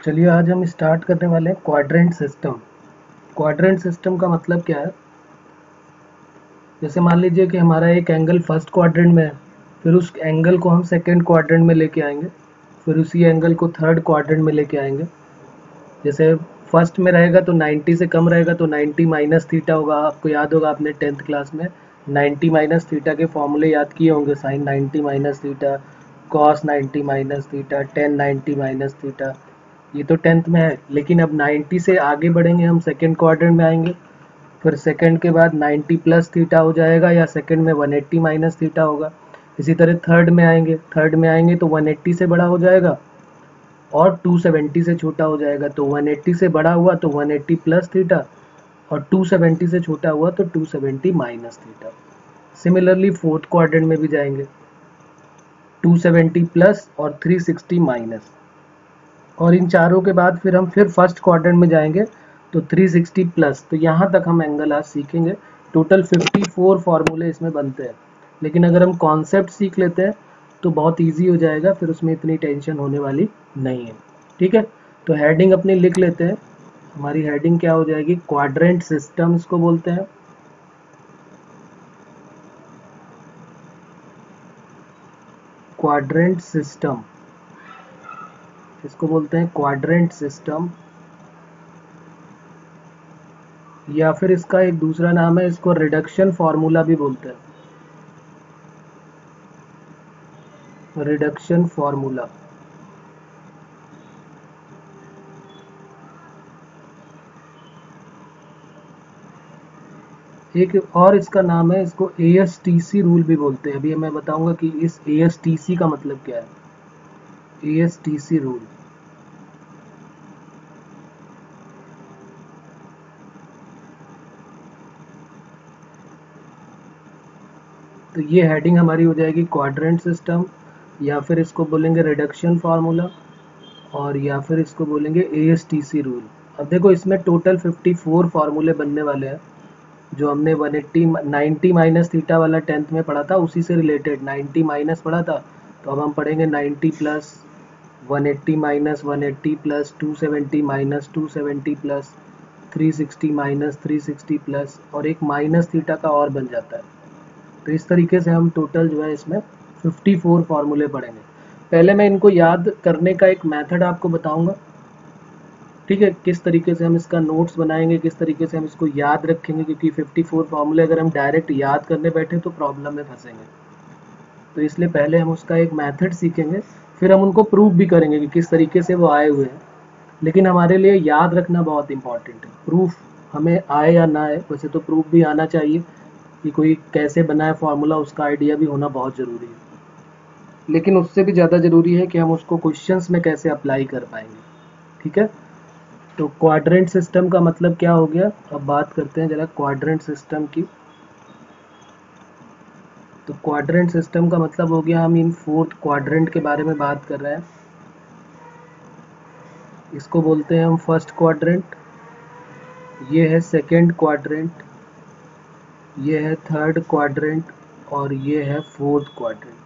चलिए आज हम स्टार्ट करने वाले हैं क्वाड्रेंट सिस्टम। क्वाड्रेंट सिस्टम का मतलब क्या है? जैसे मान लीजिए कि हमारा एक एंगल फर्स्ट क्वाड्रेंट में है, फिर उस एंगल को हम सेकंड क्वाड्रेंट में लेके आएंगे, फिर उसी एंगल को थर्ड क्वाड्रेंट में लेके आएंगे। जैसे फर्स्ट में रहेगा तो 90 से कम रहेगा तो 90 माइनस थीटा होगा। आपको याद होगा, आपने 10th क्लास में 90 माइनस थीटा के फॉर्मूले याद किए होंगे। Sine 90 minus theta, cos 90 minus theta, tan 90 minus theta. ये तो 10th में है, लेकिन अब 90 से आगे बढ़ेंगे, हम सेकेंड क्वाड्रेंट में आएंगे। फिर सेकेंड के बाद 90 प्लस थीटा हो जाएगा, या सेकेंड में 180 माइनस थीटा होगा। इसी तरह थर्ड में आएंगे तो 180 से बड़ा हो जाएगा और 270 से छोटा हो जाएगा। तो 180 से बड़ा हुआ तो 180 प्लस थीटा, और 270 से छोटा हुआ तो 270 minus theta. Similarly fourth quadrant में भी जाएंगे, 270 प्लस और 360 माइनस। और इन चारों के बाद फिर हम फर्स्ट क्वाड्रेंट में जाएंगे तो 360 प्लस। तो यहाँ तक हम एंगल आज सीखेंगे। टोटल 54 फार्मूले इसमें बनते हैं, लेकिन अगर हम कॉन्सेप्ट सीख लेते हैं तो बहुत इजी हो जाएगा, फिर उसमें इतनी टेंशन होने वाली नहीं है। ठीक है, तो हेडिंग अपनी लिख लेते हैं। हमारी हेडिंग क्या हो जाएगी? क्वाड्रेंट सिस्टम इसको बोलते हैं। क्वाड्रेंट सिस्टम इसको बोलते हैं क्वाड्रेंट सिस्टम, या फिर इसका एक दूसरा नाम है, इसको रिडक्शन फार्मूला भी बोलते हैं। Reduction formula. एक और इसका नाम है, इसको ASTC रूल भी बोलते हैं। अभी मैं बताऊंगा कि इस ASTC का मतलब क्या है। ASTC rule. तो ये हेडिंग हमारी हो जाएगी क्वाड्रेंट सिस्टम, या फिर इसको बोलेंगे रिडक्शन फार्मूला, और या फिर इसको बोलेंगे ASTC रूल। अब देखो, इसमें टोटल 54 फार्मूले बनने वाले हैं। जो हमने 180 90 माइनस थीटा वाला 10th में पढ़ा था, उसी से रिलेटेड 90 माइनस पढ़ा था। तो अब हम पढ़ेंगे 90 plus 180 minus 180 plus 270 minus 270 plus 360 minus 360 plus, और एक माइनस थीटा का और बन जाता है। तो इस तरीके से हम टोटल जो है इसमें 54 फार्मूले पढ़ेंगे। पहले मैं इनको याद करने का एक मेथड आपको बताऊंगा। ठीक है, किस तरीके से हम इसका नोट्स बनाएंगे, किस तरीके से हम इसको याद रखेंगे, क्योंकि 54 फार्मूले अगर हम डायरेक्ट याद करने बैठे तो प्रॉब्लम में फंसेंगे। तो इसलिए पहले हम उसका एक मेथड सीखेंगे, फिर हम उनको प्रूव भी करेंगे कि किस तरीके से वो आए हुए हैं। लेकिन हमारे लिए याद रखना बहुत इंपॉर्टेंट है। प्रूफ हमें आए या ना आए, वैसे तो प्रूफ भी आना चाहिए कि कोई कैसे बना है फार्मूला, उसका आइडिया भी होना बहुत ज़रूरी है। लेकिन उससे भी ज़्यादा ज़रूरी है कि हम उसको क्वेश्चंस में कैसे अप्लाई कर पाएंगे। ठीक है, तो क्वाड्रेंट सिस्टम का मतलब क्या हो गया? अब बात करते हैं जरा क्वाड्रेंट सिस्टम की। तो क्वाड्रेंट सिस्टम का मतलब हो गया, हम इन फोर्थ क्वाड्रेंट के बारे में बात कर रहे हैं। इसको बोलते हैं हम फर्स्ट क्वाड्रेंट, ये है सेकंड क्वाड्रेंट, ये है थर्ड क्वाड्रेंट, और ये है फोर्थ क्वाड्रेंट।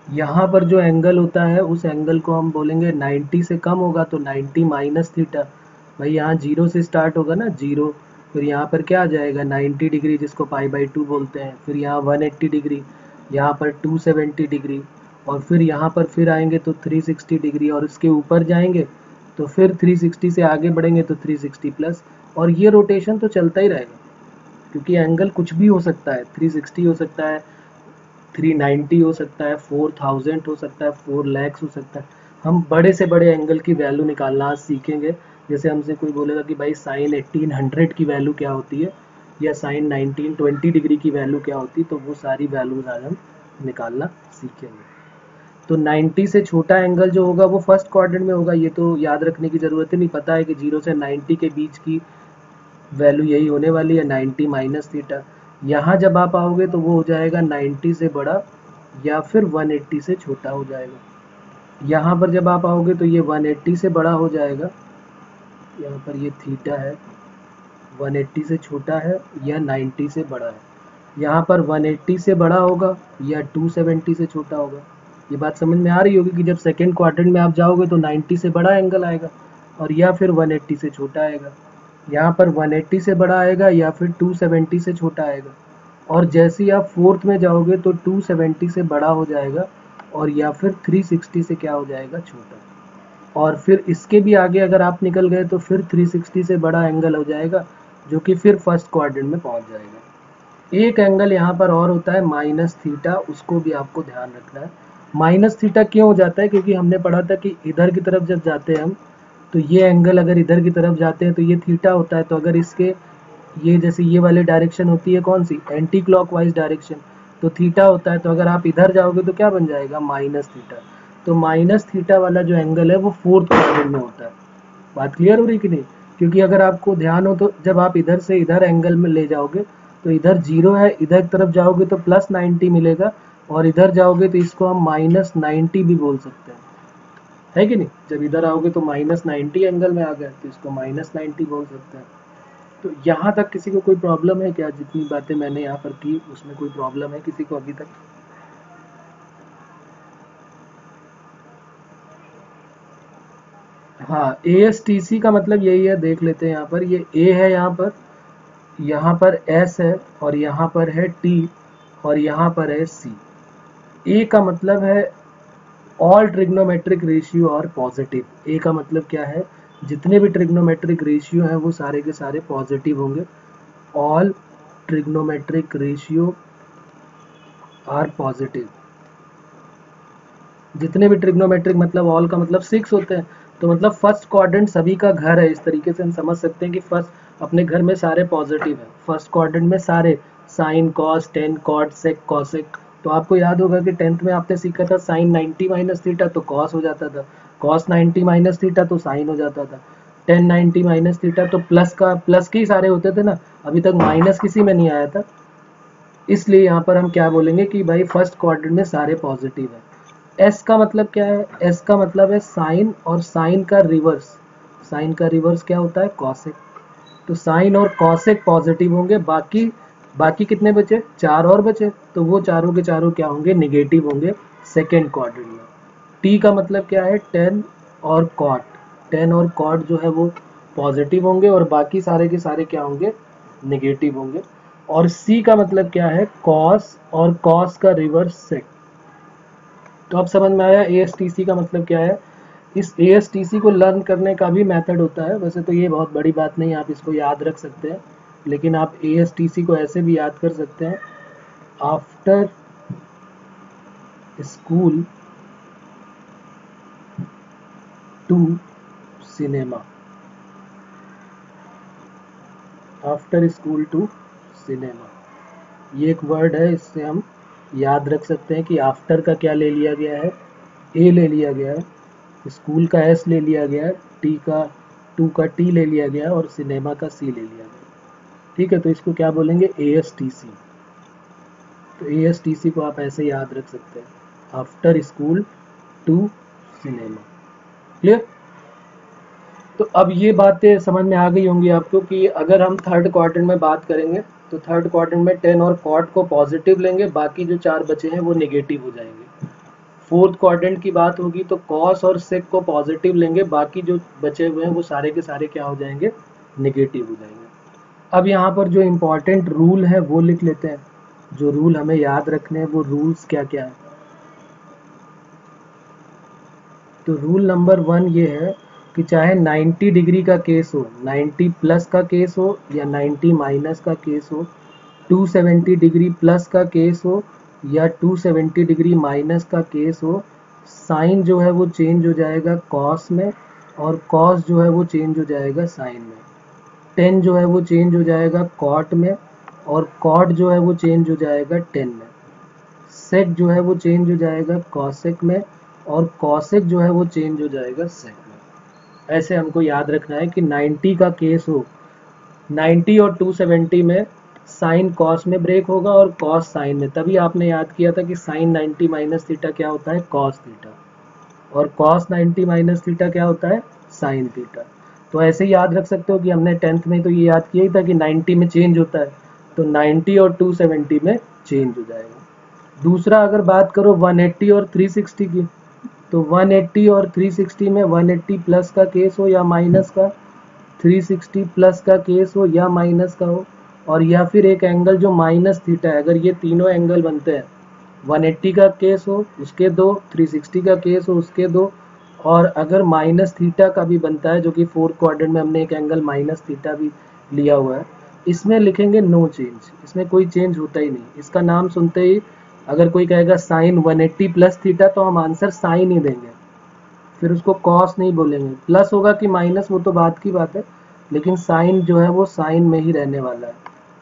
यहाँ पर जो एंगल होता है उस एंगल को हम बोलेंगे 90 से कम होगा तो 90 माइनस थीटा। भाई यहाँ जीरो से स्टार्ट होगा ना, जीरो, फिर यहाँ पर क्या आ जाएगा 90 डिग्री, जिसको पाई/2 बोलते हैं। फिर यहाँ 180 डिग्री, यहाँ पर 270 डिग्री, और फिर यहाँ पर फिर आएंगे तो 360 डिग्री, और इसके ऊपर जाएंगे तो फिर 360 से आगे बढ़ेंगे तो 360 प्लस। और ये रोटेशन तो चलता ही रहेगा, क्योंकि एंगल कुछ भी हो सकता है। 360 हो सकता है, 390 हो सकता है, 4000 हो सकता है, 4 lakhs हो सकता है। हम बड़े से बड़े एंगल की वैल्यू निकालना आज सीखेंगे। जैसे हमसे कोई बोलेगा कि भाई साइन 1800 की वैल्यू क्या होती है, या साइन 1920 डिग्री की वैल्यू क्या होती है, तो वो सारी वैल्यूज आज हम निकालना सीखेंगे। तो 90 से छोटा एंगल जो होगा वो फर्स्ट क्वाड्रेंट में होगा। ये तो याद रखने की ज़रूरत ही नहीं, पता है कि 0 से 90 के बीच की वैल्यू यही होने वाली है, 90 माइनस थीटा। यहाँ जब आप आओगे तो वो हो जाएगा 90 से बड़ा, या फिर 180 से छोटा हो जाएगा। यहाँ पर जब आप आओगे तो ये 180 से बड़ा हो जाएगा, यहाँ पर ये थीटा है, 180 से छोटा है या 90 से बड़ा है। यहाँ पर 180 से बड़ा होगा या 270 से छोटा होगा, ये बात समझ में आ रही होगी कि जब सेकेंड क्वाड्रेंट में आप जाओगे तो 90 से बड़ा एंगल आएगा और या फिर 180 से छोटा आएगा। यहाँ पर 180 से बड़ा आएगा या फिर 270 से छोटा आएगा। और जैसे ही आप फोर्थ में जाओगे तो 270 से बड़ा हो जाएगा और या फिर 360 से क्या हो जाएगा, छोटा। और फिर इसके भी आगे अगर आप निकल गए तो फिर 360 से बड़ा एंगल हो जाएगा, जो कि फिर फर्स्ट क्वाड्रेंट में पहुंच जाएगा। एक एंगल यहाँ पर और होता है माइनस थीटा, उसको भी आपको ध्यान रखना है। माइनस थीटा क्यों हो जाता है, क्योंकि हमने पढ़ा था कि इधर की तरफ जब जाते हैं हम तो ये एंगल अगर इधर की तरफ जाते हैं तो ये थीटा होता है। तो अगर इसके ये जैसे ये वाली डायरेक्शन होती है कौन सी, एंटी क्लॉकवाइज डायरेक्शन, तो थीटा होता है। तो अगर आप इधर जाओगे तो क्या बन जाएगा, माइनस थीटा। तो माइनस थीटा वाला जो एंगल है वो फोर्थ क्वाड्रेंट में होता है। बात क्लियर हो रही कि नहीं? क्योंकि अगर आपको ध्यान हो तो जब आप इधर से इधर एंगल में ले जाओगे तो इधर 0 है, इधर की तरफ जाओगे तो प्लस 90 मिलेगा और इधर जाओगे तो इसको हम माइनस 90 भी बोल सकते हैं, है कि नहीं? जब इधर आओगे तो माइनस 90 एंगल में आ गए तो इसको माइनस 90 बोल सकते हैं। तो यहाँ तक किसी को कोई प्रॉब्लम है क्या? जितनी बातें मैंने यहाँ पर की उसमें कोई प्रॉब्लम है किसी को अभी तक? हाँ, ASTC का मतलब यही है, देख लेते हैं। यहाँ पर ये A है, यहाँ पर S है और यहाँ पर है T और यहाँ पर है C। A का मतलब है ऑल ट्रिग्नोमेट्रिक रेशियो और पॉजिटिव। A का मतलब क्या है, जितने भी ट्रिग्नोमेट्रिक रेशियो हैं वो सारे के सारे पॉजिटिव होंगे। All trigonometric ratio are positive. जितने भी ट्रिग्नोमेट्रिक मतलब ऑल का मतलब 6 होते हैं। तो मतलब फर्स्ट क्वाड्रेंट सभी का घर है। इस तरीके से हम समझ सकते हैं कि फर्स्ट अपने घर में सारे पॉजिटिव है। फर्स्ट क्वाड्रेंट में सारे साइन, कॉस, टेन, कॉट, सेक, कॉसेक। तो आपको याद होगा कि 10th में आपने सीखा था साइन 90 माइनस थीटा तो कॉस हो जाता था, कॉस 90 माइनस थीटा तो साइन हो जाता था, टेन 90 माइनस थीटा तो प्लस के ही सारे होते थे ना, अभी तक माइनस किसी में नहीं आया था। इसलिए यहाँ पर हम क्या बोलेंगे कि भाई फर्स्ट क्वाड्रेंट में सारे पॉजिटिव है। एस का मतलब क्या है, एस का मतलब है साइन और साइन का रिवर्स। साइन का रिवर्स क्या होता है, कॉसेक। तो साइन और कॉसेक पॉजिटिव होंगे, बाकी बाकी कितने बचे, 4 और बचे, तो वो चारों के चारों क्या होंगे, निगेटिव होंगे सेकेंड क्वाड्रेंट में। टी का मतलब क्या है, टेन और कॉट। टेन और कॉट जो है वो पॉजिटिव होंगे और बाकी सारे के सारे क्या होंगे, निगेटिव होंगे। और सी का मतलब क्या है, कॉस और कॉस का रिवर्स सेक। तो अब समझ में आया ASTC का मतलब क्या है। इस ASTC को लर्न करने का भी मेथड होता है। वैसे तो ये बहुत बड़ी बात नहीं, आप इसको याद रख सकते हैं, लेकिन आप ASTC को ऐसे भी याद कर सकते हैं, after school to cinema. After school to cinema, ये एक वर्ड है, इससे हम याद रख सकते हैं कि आफ्टर का क्या ले लिया गया है, ए ले लिया गया है, स्कूल का एस ले लिया गया है, टी का टू का टी ले लिया गया है और सिनेमा का सी ले लिया गया। ठीक है, तो इसको क्या बोलेंगे, ASTC। तो ASTC को आप ऐसे याद रख सकते हैं, after school to cinema. Clear? तो अब ये बातें समझ में आ गई होंगी आपको कि अगर हम थर्ड क्वाड्रेंट में बात करेंगे तो थर्ड क्वाड्रेंट में टेन और कॉट को पॉजिटिव लेंगे, बाकी जो 4 बचे हैं वो नेगेटिव हो जाएंगे। फोर्थ क्वाड्रेंट की बात होगी तो कॉस और सेक को पॉजिटिव लेंगे, बाकी जो बचे हुए हैं वो सारे के सारे क्या हो जाएंगे, निगेटिव हो जाएंगे। अब यहाँ पर जो इम्पोर्टेंट रूल है वो लिख लेते हैं। जो रूल हमें याद रखने हैं वो रूल्स क्या क्या है। तो रूल नंबर 1 ये है कि चाहे 90 डिग्री का केस हो, 90 प्लस का केस हो या 90 माइनस का केस हो, 270 डिग्री प्लस का केस हो या 270 डिग्री माइनस का केस हो, साइन जो है वो चेंज हो जाएगा कॉस में और कॉस जो है वो चेंज हो जाएगा साइन में। टेन जो है वो चेंज हो जाएगा कॉट में और कॉट जो है वो चेंज हो जाएगा टेन में। सेक जो है वो चेंज हो जाएगा कॉसेक में और कॉसेक जो है वो चेंज हो जाएगा सेक में। ऐसे हमको याद रखना है कि 90 का केस हो, 90 और 270 में साइन कॉस में ब्रेक होगा और कॉस साइन में। तभी आपने याद किया था कि साइन 90 माइनस थीटा क्या होता है, कॉस थीटा, और कॉस 90 माइनस थीटा क्या होता है, साइन थीटा। तो ऐसे ही याद रख सकते हो कि हमने 10th में तो ये याद किया ही था कि 90 में चेंज होता है, तो 90 और 270 में चेंज हो जाएगा। दूसरा अगर बात करो 180 और 360 की, तो 180 और 360 में 180 प्लस का केस हो या माइनस का, 360 प्लस का केस हो या माइनस का हो, और या फिर एक एंगल जो माइनस थीटा है, अगर ये तीनों एंगल बनते हैं, 180 का केस हो उसके दो, 360 का केस हो उसके दो, और अगर माइनस थीटा का भी बनता है, जो कि फोर्थ क्वाड्रेंट में हमने एक एंगल माइनस थीटा भी लिया हुआ है, इसमें लिखेंगे नो चेंज, इसमें कोई चेंज होता ही नहीं। इसका नाम सुनते ही अगर कोई कहेगा साइन 180 प्लस थीटा, तो हम आंसर साइन ही देंगे, फिर उसको कॉस नहीं बोलेंगे। प्लस होगा कि माइनस वो तो बात की बात है, लेकिन साइन जो है वो साइन में ही रहने वाला है,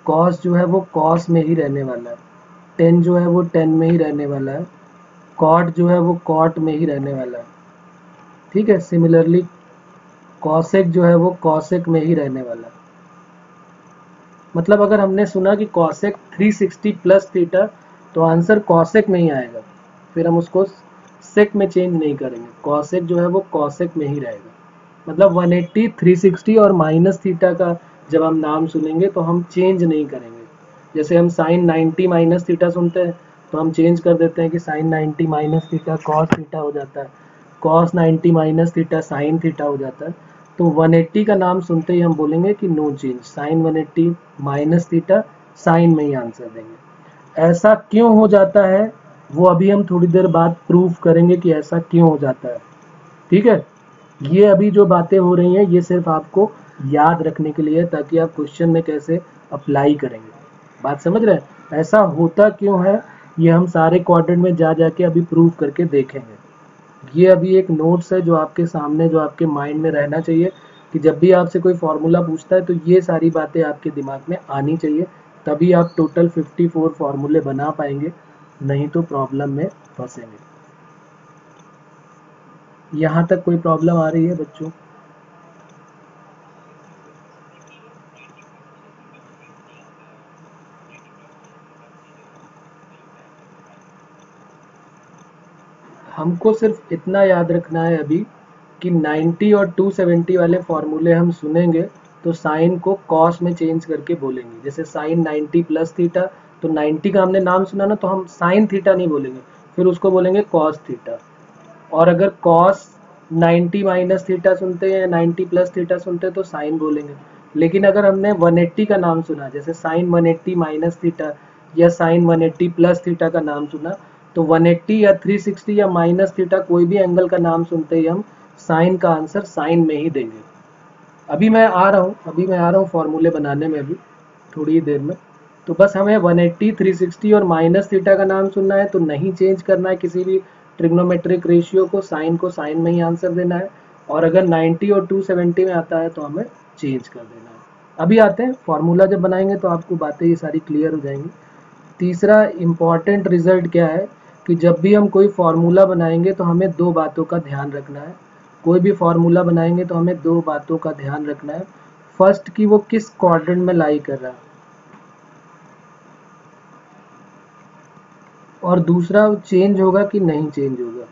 कॉस जो है वो कॉस में ही रहने वाला है, टेन जो है वो टेन में ही रहने वाला है, कॉट जो है वो कॉट में ही रहने वाला है। ठीक है, सिमिलरली कॉसेक जो है वो कॉसेक में ही रहने वाला है। मतलब अगर हमने सुना कि कॉसेक 360 प्लस थीटा, तो आंसर कॉसेक में ही आएगा, फिर हम उसको सेक में चेंज नहीं करेंगे, कॉसेक जो है वो कॉसेक में ही रहेगा। मतलब 180, 360 और माइनस थीटा का जब हम नाम सुनेंगे तो हम चेंज नहीं करेंगे। जैसे हम साइन 90 माइनस थीटा सुनते हैं, तो हम चेंज कर देते हैं कि sine 90 minus theta cos theta हो जाता है, cos 90 minus theta sine theta हो जाता है। तो 180 का नाम सुनते ही हम बोलेंगे कि no change, sine 180 minus theta sine में ही आंसर देंगे। ऐसा क्यों हो जाता है वो अभी हम थोड़ी देर बाद प्रूफ करेंगे कि ऐसा क्यों हो जाता है। ठीक है, ये अभी जो बातें हो रही हैं ये सिर्फ आपको याद रखने के लिए है, ताकि आप क्वेश्चन में कैसे अप्लाई करेंगे। बात समझ रहे हैं, ऐसा होता क्यों है ये हम सारे क्वाड्रेंट में जा जाके अभी प्रूव करके देखेंगे। ये अभी एक नोट्स है जो आपके सामने, जो आपके माइंड में रहना चाहिए, कि जब भी आपसे कोई फार्मूला पूछता है तो ये सारी बातें आपके दिमाग में आनी चाहिए, तभी आप टोटल 54 फार्मूले बना पाएंगे, नहीं तो प्रॉब्लम में फंसेंगे। यहाँ तक कोई प्रॉब्लम आ रही है बच्चों? हमको सिर्फ इतना याद रखना है अभी कि 90 और 270 वाले फॉर्मूले हम सुनेंगे तो साइन को कॉस में चेंज करके बोलेंगे। जैसे साइन 90 प्लस थीटा, तो 90 का हमने नाम सुना ना, तो हम साइन थीटा नहीं बोलेंगे, फिर उसको बोलेंगे कॉस थीटा। और अगर कॉस 90 माइनस थीटा सुनते हैं या 90 प्लस थीटा सुनते हैं तो साइन बोलेंगे। लेकिन अगर हमने 180 का नाम सुना, जैसे साइन 180 माइनस थीटा या साइन 180 प्लस थीटा का नाम सुना, तो 180 या 360 या माइनस थीटा कोई भी एंगल का नाम सुनते ही हम साइन का आंसर साइन में ही देंगे। अभी मैं आ रहा हूँ फॉर्मूले बनाने में अभी थोड़ी ही देर में। तो बस हमें 180, 360 और माइनस थीटा का नाम सुनना है, तो नहीं चेंज करना है किसी भी ट्रिग्नोमेट्रिक रेशियो को साइन में ही आंसर देना है। और अगर 90 और 270 में आता है तो हमें चेंज कर देना है। अभी आते हैं फॉर्मूला, जब बनाएंगे तो आपको बातें ये सारी क्लियर हो जाएंगी। तीसरा इम्पॉर्टेंट रिजल्ट क्या है कि जब भी हम कोई फार्मूला बनाएंगे तो हमें दो बातों का ध्यान रखना है। कोई भी फार्मूला बनाएंगे तो हमें दो बातों का ध्यान रखना है। फर्स्ट कि वो किस क्वाड्रेंट में लाई कर रहा है, और दूसरा चेंज होगा कि नहीं चेंज होगा,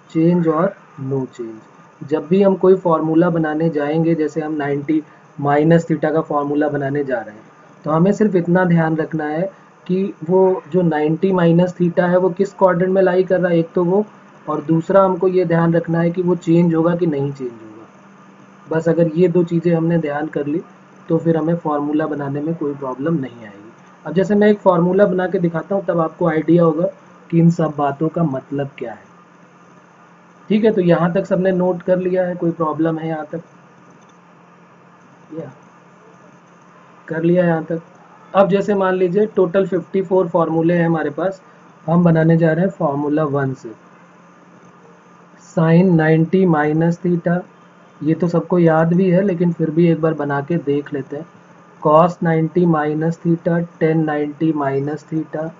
चेंज और नो चेंज। जब भी हम कोई फार्मूला बनाने जाएंगे, जैसे हम 90 माइनस थीटा का फार्मूला बनाने जा रहे हैं, तो हमें सिर्फ इतना ध्यान रखना है कि वो जो 90 माइनस थीटा है वो किस क्वाड्रेंट में लाई कर रहा है, एक तो वो, और दूसरा हमको ये ध्यान रखना है कि वो चेंज होगा कि नहीं चेंज होगा। बस अगर ये दो चीज़ें हमने ध्यान कर ली तो फिर हमें फार्मूला बनाने में कोई प्रॉब्लम नहीं आएगी। अब जैसे मैं एक फार्मूला बना के दिखाता हूँ, तब आपको आइडिया होगा कि इन सब बातों का मतलब क्या है। ठीक है, तो यहाँ तक सबने नोट कर लिया है? कोई प्रॉब्लम है यहाँ तक? या कर लिया यहाँ तक? अब जैसे मान लीजिए टोटल 54 फार्मूले हैं हमारे पास, हम बनाने जा रहे हैं फार्मूला 1 से। साइन 90 माइनस थीटा, ये तो सबको याद भी है लेकिन फिर भी एक बार बना के देख लेते हैं। Cos 90 minus theta, tan 90 minus theta,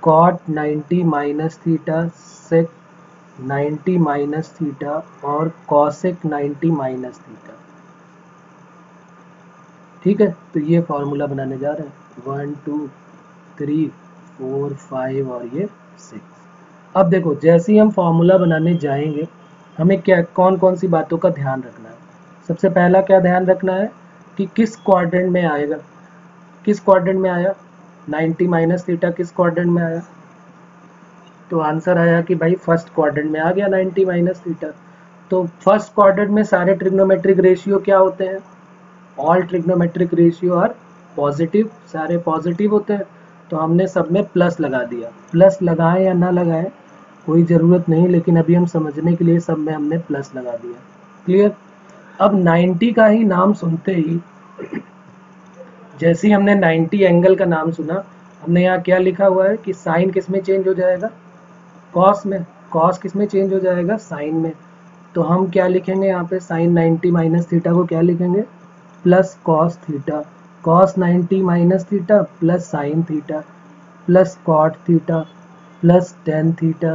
cot 90 minus theta, sec 90 minus theta और कॉसेक 90 माइनस थीटा। ठीक है, तो ये फॉर्मूला बनाने जा रहे हैं 1 2 3 4 5 और ये 6। अब देखो, जैसे ही हम फॉर्मूला बनाने जाएंगे हमें क्या कौन कौन सी बातों का ध्यान रखना है। सबसे पहला क्या ध्यान रखना है कि किस क्वाड्रेंट में आएगा। किस क्वाड्रेंट में आया 90 माइनस थीटा, किस क्वाड्रेंट में आया? तो आंसर आया कि भाई फर्स्ट क्वाड्रेंट में आ गया 90 माइनस थीटा। तो फर्स्ट क्वाड्रेंट में सारे ट्रिग्नोमेट्रिक रेशियो क्या होते हैं? All trigonometric ratio are positive, सारे पॉजिटिव होते हैं। तो हमने सब में प्लस लगा दिया। प्लस लगाएं या ना लगाएं कोई ज़रूरत नहीं, लेकिन अभी हम समझने के लिए सब में हमने प्लस लगा दिया। क्लियर? अब 90 का ही नाम सुनते ही, जैसे ही हमने 90 एंगल का नाम सुना, हमने यहाँ क्या लिखा हुआ है कि साइन किस में चेंज हो जाएगा? कॉस में। कॉस किस में चेंज हो जाएगा? साइन में। तो हम क्या लिखेंगे यहाँ पे? साइन 90 माइनस थीटा को क्या लिखेंगे? Plus cos theta. Cos 90 minus theta plus sine theta plus cot theta plus tan theta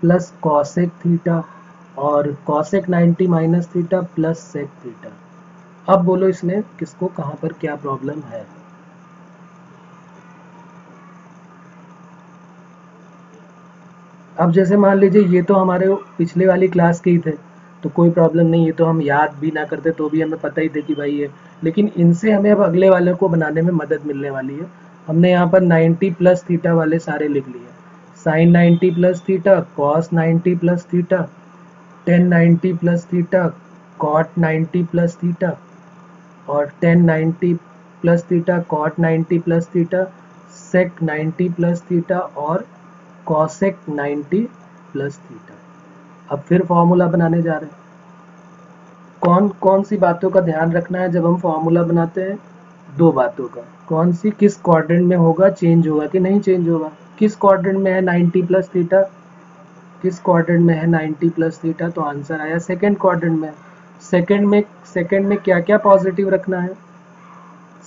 plus cosec theta और cosec 90 minus theta plus sec theta. अब बोलो इसमें किसको कहाँ पर क्या प्रॉब्लम है? अब जैसे मान लीजिए ये तो हमारे पिछले वाली क्लास के ही थे, तो कोई प्रॉब्लम नहीं, ये तो हम याद भी ना करते तो भी हमें पता ही थे कि भाई ये, लेकिन इनसे हमें अब अगले वाले को बनाने में मदद मिलने वाली है। हमने यहाँ पर 90 प्लस थीटा वाले सारे लिख लिए। Sine 90 plus theta, cos 90 plus theta, tan 90 plus theta, cot 90 plus theta और tan 90 plus theta, cot 90 plus theta, sec 90 plus theta और कॉसेक 90 प्लस थीटा। अब फिर फॉर्मूला बनाने जा रहे हैं। कौन कौन सी बातों का ध्यान रखना है जब हम फॉर्मूला बनाते हैं? दो बातों का। कौन सी? किस क्वाड्रेंट में होगा, चेंज होगा कि नहीं चेंज होगा। किस क्वाड्रेंट में है 90 प्लस थीटा? किस क्वाड्रेंट में है 90 प्लस थीटा? तो आंसर आया सेकेंड क्वाड्रेंट में। सेकेंड में क्या क्या पॉजिटिव रखना है?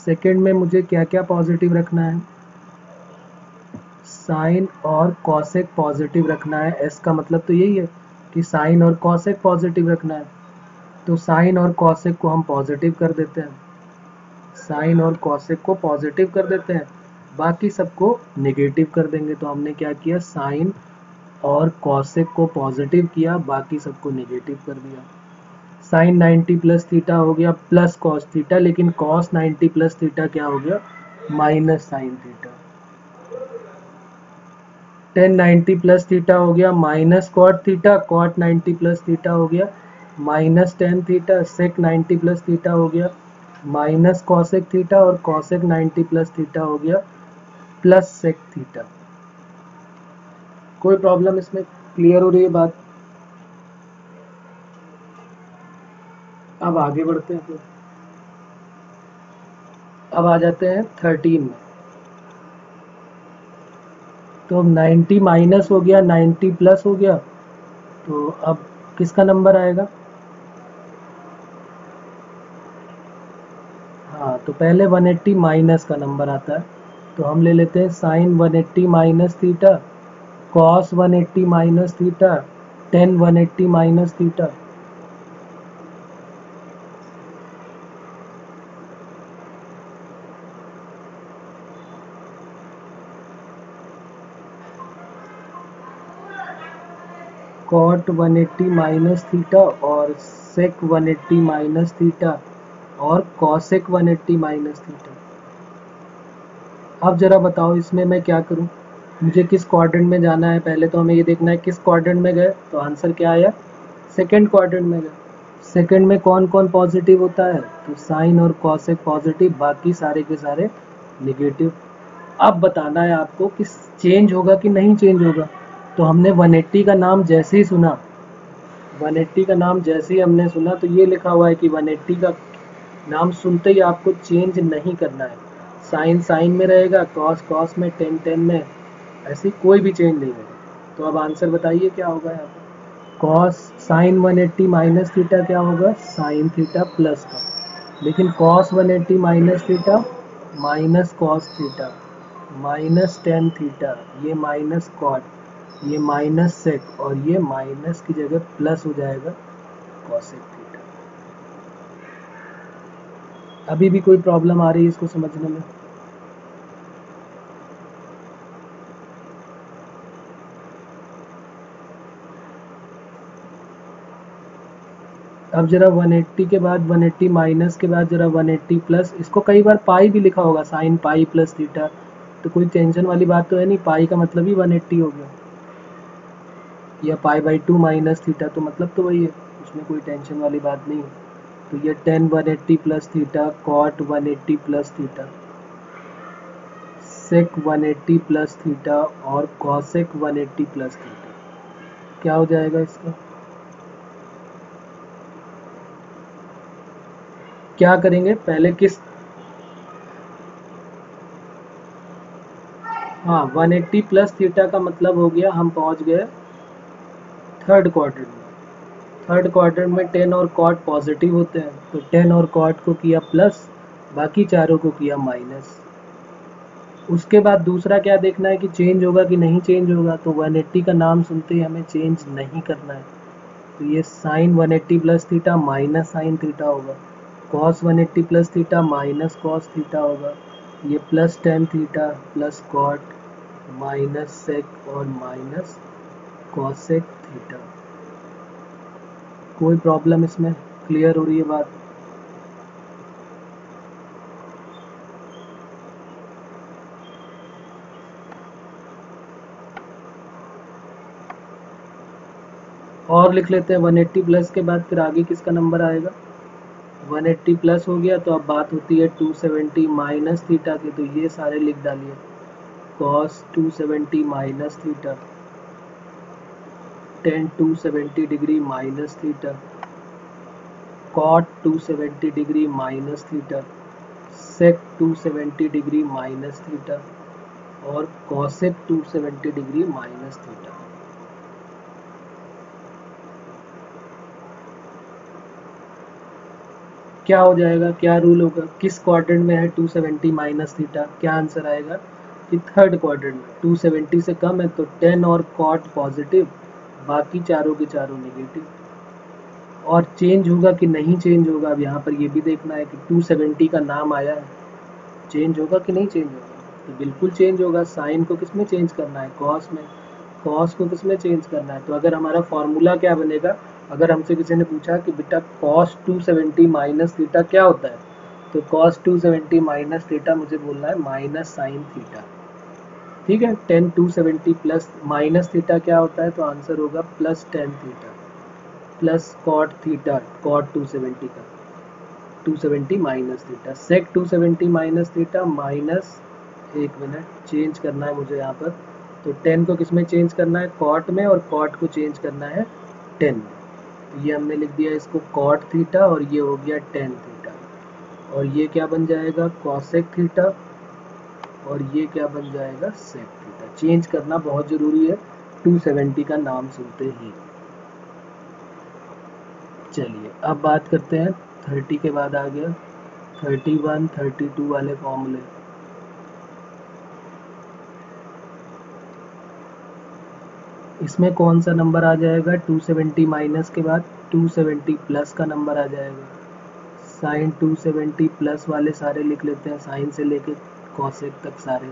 सेकेंड में मुझे क्या क्या पॉजिटिव रखना है? साइन और कॉसेक पॉजिटिव रखना है। एस का मतलब तो यही है कि साइन और कॉसेक पॉजिटिव रखना है। तो साइन और कॉसेक को हम पॉजिटिव कर देते हैं। साइन और कॉसेक को पॉजिटिव कर देते हैं, बाकी सबको नेगेटिव कर देंगे। तो हमने क्या किया? साइन और कॉसेक को पॉजिटिव किया, बाकी सबको नेगेटिव कर दिया। साइन 90 प्लस थीटा हो गया प्लस कॉस थीटा, लेकिन कॉस 90 प्लस थीटा क्या हो गया? Minus sine theta. Tan 90 plus theta हो गया minus cot theta, cot 90 plus theta हो गया minus tan theta, sec 90 plus theta हो गया माइनस कॉसेक थीटा और कॉसेक 90 प्लस थीटा हो गया प्लस सेक थीटा। कोई प्रॉब्लम इसमें? क्लियर हो रही है बात? अब आगे बढ़ते हैं फिर। अब आ जाते हैं 13 में। तो 90 माइनस हो गया, 90 प्लस हो गया, तो अब किसका नंबर आएगा? हाँ, तो पहले 180 माइनस का नंबर आता है, तो हम ले लेते हैं sine 180 minus theta, cos 180 minus theta, tan 180 minus theta. Cot 180 minus theta और सेक 180 माइनस थीटा और कॉसेक 180 माइनस थीटा। अब जरा बताओ इसमें मैं क्या करूं? मुझे किस क्वाड्रेंट में जाना है? पहले तो हमें ये देखना है किस क्वाड्रेंट में गए। तो आंसर क्या आया? सेकेंड क्वाड्रेंट में गए। सेकेंड में कौन कौन पॉजिटिव होता है? तो साइन और कॉसेक पॉजिटिव, बाकी सारे के सारे निगेटिव। अब बताना है आपको कि चेंज होगा कि नहीं चेंज होगा। तो हमने 180 का नाम जैसे ही सुना, 180 का नाम जैसे ही हमने सुना, तो ये लिखा हुआ है कि 180 का नाम सुनते ही आपको चेंज नहीं करना है। साइन साइन में रहेगा, कॉस कॉस में, टेन टेन में, ऐसी कोई भी चेंज नहीं होगा। तो अब आंसर बताइए क्या होगा यहाँ पर? कॉस साइन 180 माइनस थीटा क्या होगा? साइन थीटा प्लस का। लेकिन cos 180 minus theta minus cos theta minus tan theta, ये माइनस कॉट, ये माइनस सेक और ये माइनस की जगह प्लस हो जाएगा कॉसेक थीटा। अभी भी कोई प्रॉब्लम आ रही है इसको समझने में? अब जरा 180 के बाद 180 माइनस के बाद जरा 180 प्लस, इसको कई बार पाई भी लिखा होगा, साइन पाई प्लस थीटा, तो कोई टेंशन वाली बात तो है नहीं, पाई का मतलब ही 180 हो गया। या π/2 माइनस थीटा, तो मतलब तो वही है, उसमें कोई टेंशन वाली बात नहीं है। तो ये tan 180 plus theta, cot 180 plus theta, sec 180 plus theta और cosec 180 प्लस थीटा, क्या हो जाएगा इसका? क्या करेंगे पहले किस, हाँ 180 प्लस थीटा का मतलब हो गया हम पहुंच गए थर्ड क्वाड्रेंट में। थर्ड क्वाड्रेंट में टेन और कॉट पॉजिटिव होते हैं, तो टेन और कॉट को किया प्लस, बाकी चारों को किया माइनस। उसके बाद दूसरा क्या देखना है कि चेंज होगा कि नहीं चेंज होगा, तो 180 का नाम सुनते ही हमें चेंज नहीं करना है, तो ये sine 180 plus theta minus sine theta होगा, cos 180 plus theta minus cos theta होगा, ये plus tan theta plus cot minus sec और माइनस कॉसेक थीटा। कोई प्रॉब्लम इसमें? क्लियर हो रही है बात? और लिख लेते हैं 180 प्लस के बाद फिर आगे किसका नंबर आएगा? 180 प्लस हो गया तो अब बात होती है 270 माइनस थीटा की, तो ये सारे लिख डालिए, cos 270 minus theta, tan 270 degree minus theta, cot 270 degree minus theta, sec 270 degree minus theta और कॉसेक 270 डिग्री माइनस थीटा। क्या हो जाएगा, क्या रूल होगा, किस क्वाड्रेंट में है 270 माइनस थीटा? क्या आंसर आएगा कि थर्ड क्वाड्रेंट में 270 से कम है, तो टेन और कॉट पॉजिटिव, बाकी चारों के चारों नेगेटिव। और चेंज होगा कि नहीं चेंज होगा, अब यहाँ पर ये भी देखना है कि 270 का नाम आया है, चेंज होगा कि नहीं चेंज होगा? तो बिल्कुल चेंज होगा। साइन को किस में चेंज करना है? कॉस में। कॉस को किस में चेंज करना है? तो अगर हमारा फॉर्मूला क्या बनेगा, अगर हमसे किसी ने पूछा कि बेटा कॉस 270 माइनस थीटा क्या होता है, तो कॉस 270 माइनस थीटा मुझे बोलना है माइनस साइन थीटा। ठीक है, टेन 270 प्लस माइनस थीटा क्या होता है, तो आंसर होगा plus tan theta plus cot theta, cot 270 का 270 minus theta, sec 270 minus theta minus, एक मिनट चेंज करना है मुझे यहाँ पर, तो टेन को किस में चेंज करना है? कॉट में, और कॉट को चेंज करना है टेन में, तो ये हमने लिख दिया इसको कॉट थीटा और ये हो गया टेन थीटा, और ये क्या बन जाएगा? कॉसेक थीटा, और ये क्या बन जाएगा? Sec theta. चेंज करना बहुत ज़रूरी है 270 का नाम सुनते ही। चलिए अब बात करते हैं 30 के बाद आ गया 31 32 वाले फॉर्मूले। इसमें कौन सा नंबर आ जाएगा? 270 माइनस के बाद 270 प्लस का नंबर आ जाएगा। साइन 270 प्लस वाले सारे लिख लेते हैं, साइन से लेके कॉसेक तक सारे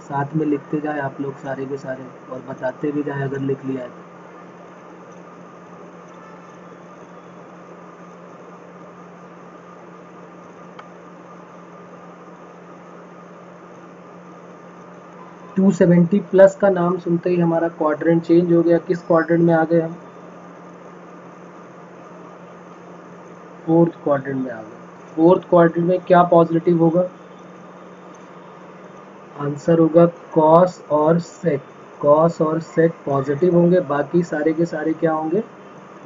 साथ में लिखते जाए आप लोग सारे के सारे, और बताते भी जाए अगर लिख लिया है तो। 270 प्लस का नाम सुनते ही हमारा क्वाड्रेंट चेंज हो गया। किस क्वाड्रेंट में आ गए हम? फोर्थ क्वाड्रेंट में आ गए। फोर्थ क्वाड्रेंट में क्या पॉजिटिव होगा? आंसर होगा कॉस और सेक। कॉस और सेक पॉजिटिव होंगे, बाकी सारे के सारे क्या होंगे?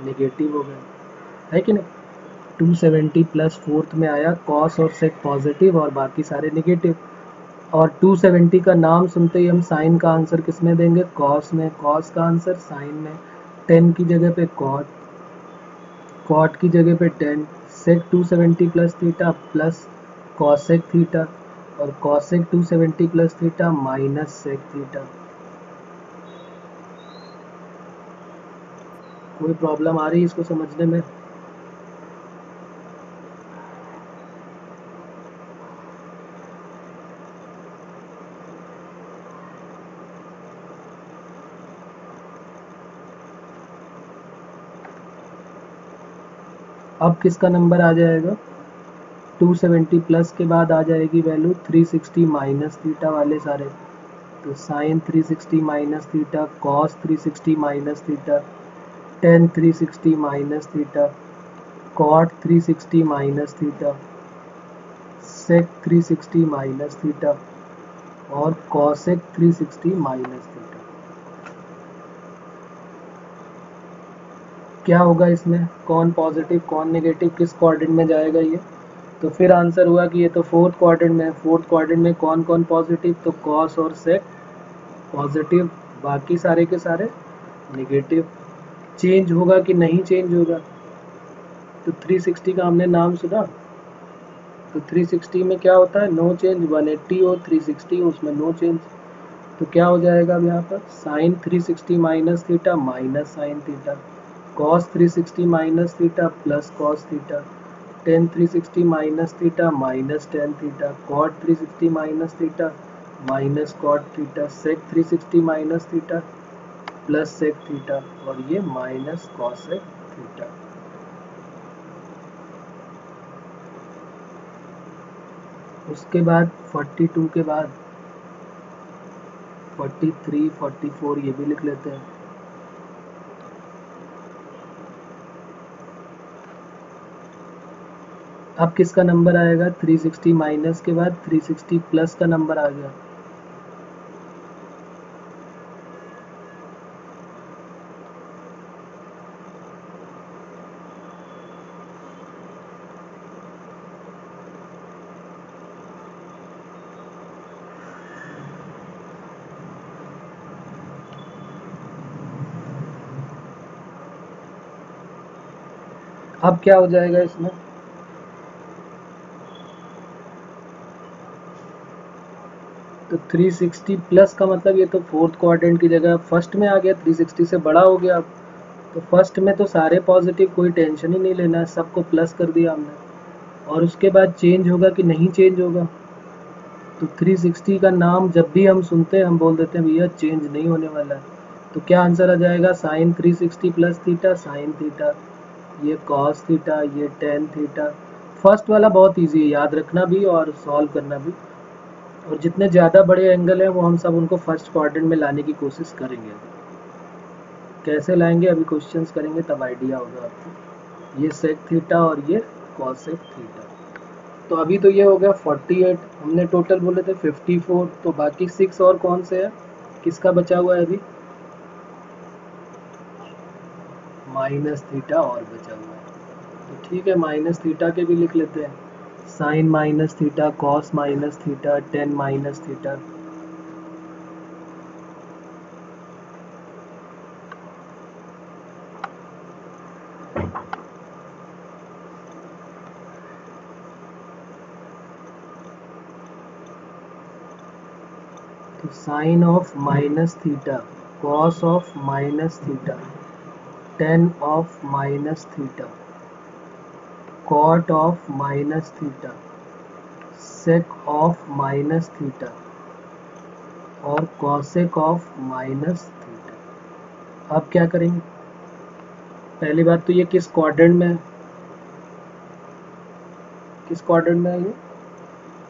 नेगेटिव हो गए, है कि नहीं? 270 प्लस फोर्थ में आया, कॉस और सेक पॉजिटिव और बाकी सारे नेगेटिव। और 270 का नाम सुनते ही हम साइन का आंसर किस में देंगे? कॉस में। कॉस का आंसर साइन में, टेन की जगह पे कॉट, कॉट की जगह पे tan, sec 270 plus theta plus cosec theta, और cosec 270 plus theta minus sec theta. कोई प्रॉब्लम आ रही है इसको समझने में? अब किसका नंबर आ जाएगा? 270 प्लस के बाद आ जाएगी वैल्यू 360 माइनस थीटा वाले सारे, तो sine 360 minus theta, cos 360 minus theta, tan 360 minus theta, cot 360 minus theta, sec 360 minus theta और कॉसेक 360 माइनस थीटा। क्या होगा इसमें, कौन पॉजिटिव कौन नेगेटिव, किस क्वाड्रेंट में जाएगा ये? तो फिर आंसर हुआ कि ये तो फोर्थ क्वाड्रेंट में है। फोर्थ क्वाड्रेंट में कौन कौन पॉजिटिव, तो कॉस और सेक पॉजिटिव, बाकी सारे के सारे नेगेटिव। चेंज होगा कि नहीं चेंज होगा, तो 360 का हमने नाम सुना, तो 360 में क्या होता है, नो चेंज। 180 हो 360 हो उसमें नो चेंज, तो क्या हो जाएगा अब यहाँ पर, sine 360 minus theta minus sine theta, cos 360 minus theta plus cos theta, tan 360 minus theta minus tan theta, cot 360 minus theta minus cot theta, sec 360 minus theta plus sec theta और ये minus cosec theta. उसके बाद 42 के बाद 43, 44 ये भी लिख लेते हैं। अब किसका नंबर आएगा, 360 माइनस के बाद 360 प्लस का नंबर आ गया। अब क्या हो जाएगा इसमें, तो 360 प्लस का मतलब ये तो फोर्थ क्वाड्रेंट की जगह फर्स्ट में आ गया, 360 से बड़ा हो गया अब। तो फर्स्ट में तो सारे पॉजिटिव, कोई टेंशन ही नहीं लेना है, सबको प्लस कर दिया हमने। और उसके बाद चेंज होगा कि नहीं चेंज होगा, तो 360 का नाम जब भी हम सुनते हैं हम बोल देते हैं भैया चेंज नहीं होने वाला है। तो क्या आंसर आ जाएगा, sine 360 plus theta sine theta, ये कॉस थीटा, ये टेन थीटा। फर्स्ट वाला बहुत इजी है याद रखना भी और सॉल्व करना भी, और जितने ज़्यादा बड़े एंगल हैं वो हम सब उनको फर्स्ट क्वाड्रेंट में लाने की कोशिश करेंगे। कैसे लाएंगे अभी क्वेश्चंस करेंगे तब आइडिया होगा आपको। ये सेक थीटा और ये कॉसेक थीटा। तो अभी तो ये हो गया 48, हमने टोटल बोले थे 54, तो बाकी 6 और कौन से है, किसका बचा हुआ है अभी, माइनस थीटा और बचा हुआ है। तो ठीक है माइनस थीटा के भी लिख लेते हैं, sine minus theta, cos minus theta, tan minus theta. तो sine of minus theta, cos of minus theta, tan of minus theta, cot of minus theta, sec of minus theta और cosec of minus theta. अब क्या करेंगे, पहली बात तो ये किस क्वाड्रेंट में है, किस क्वाड्रेंट में है ये,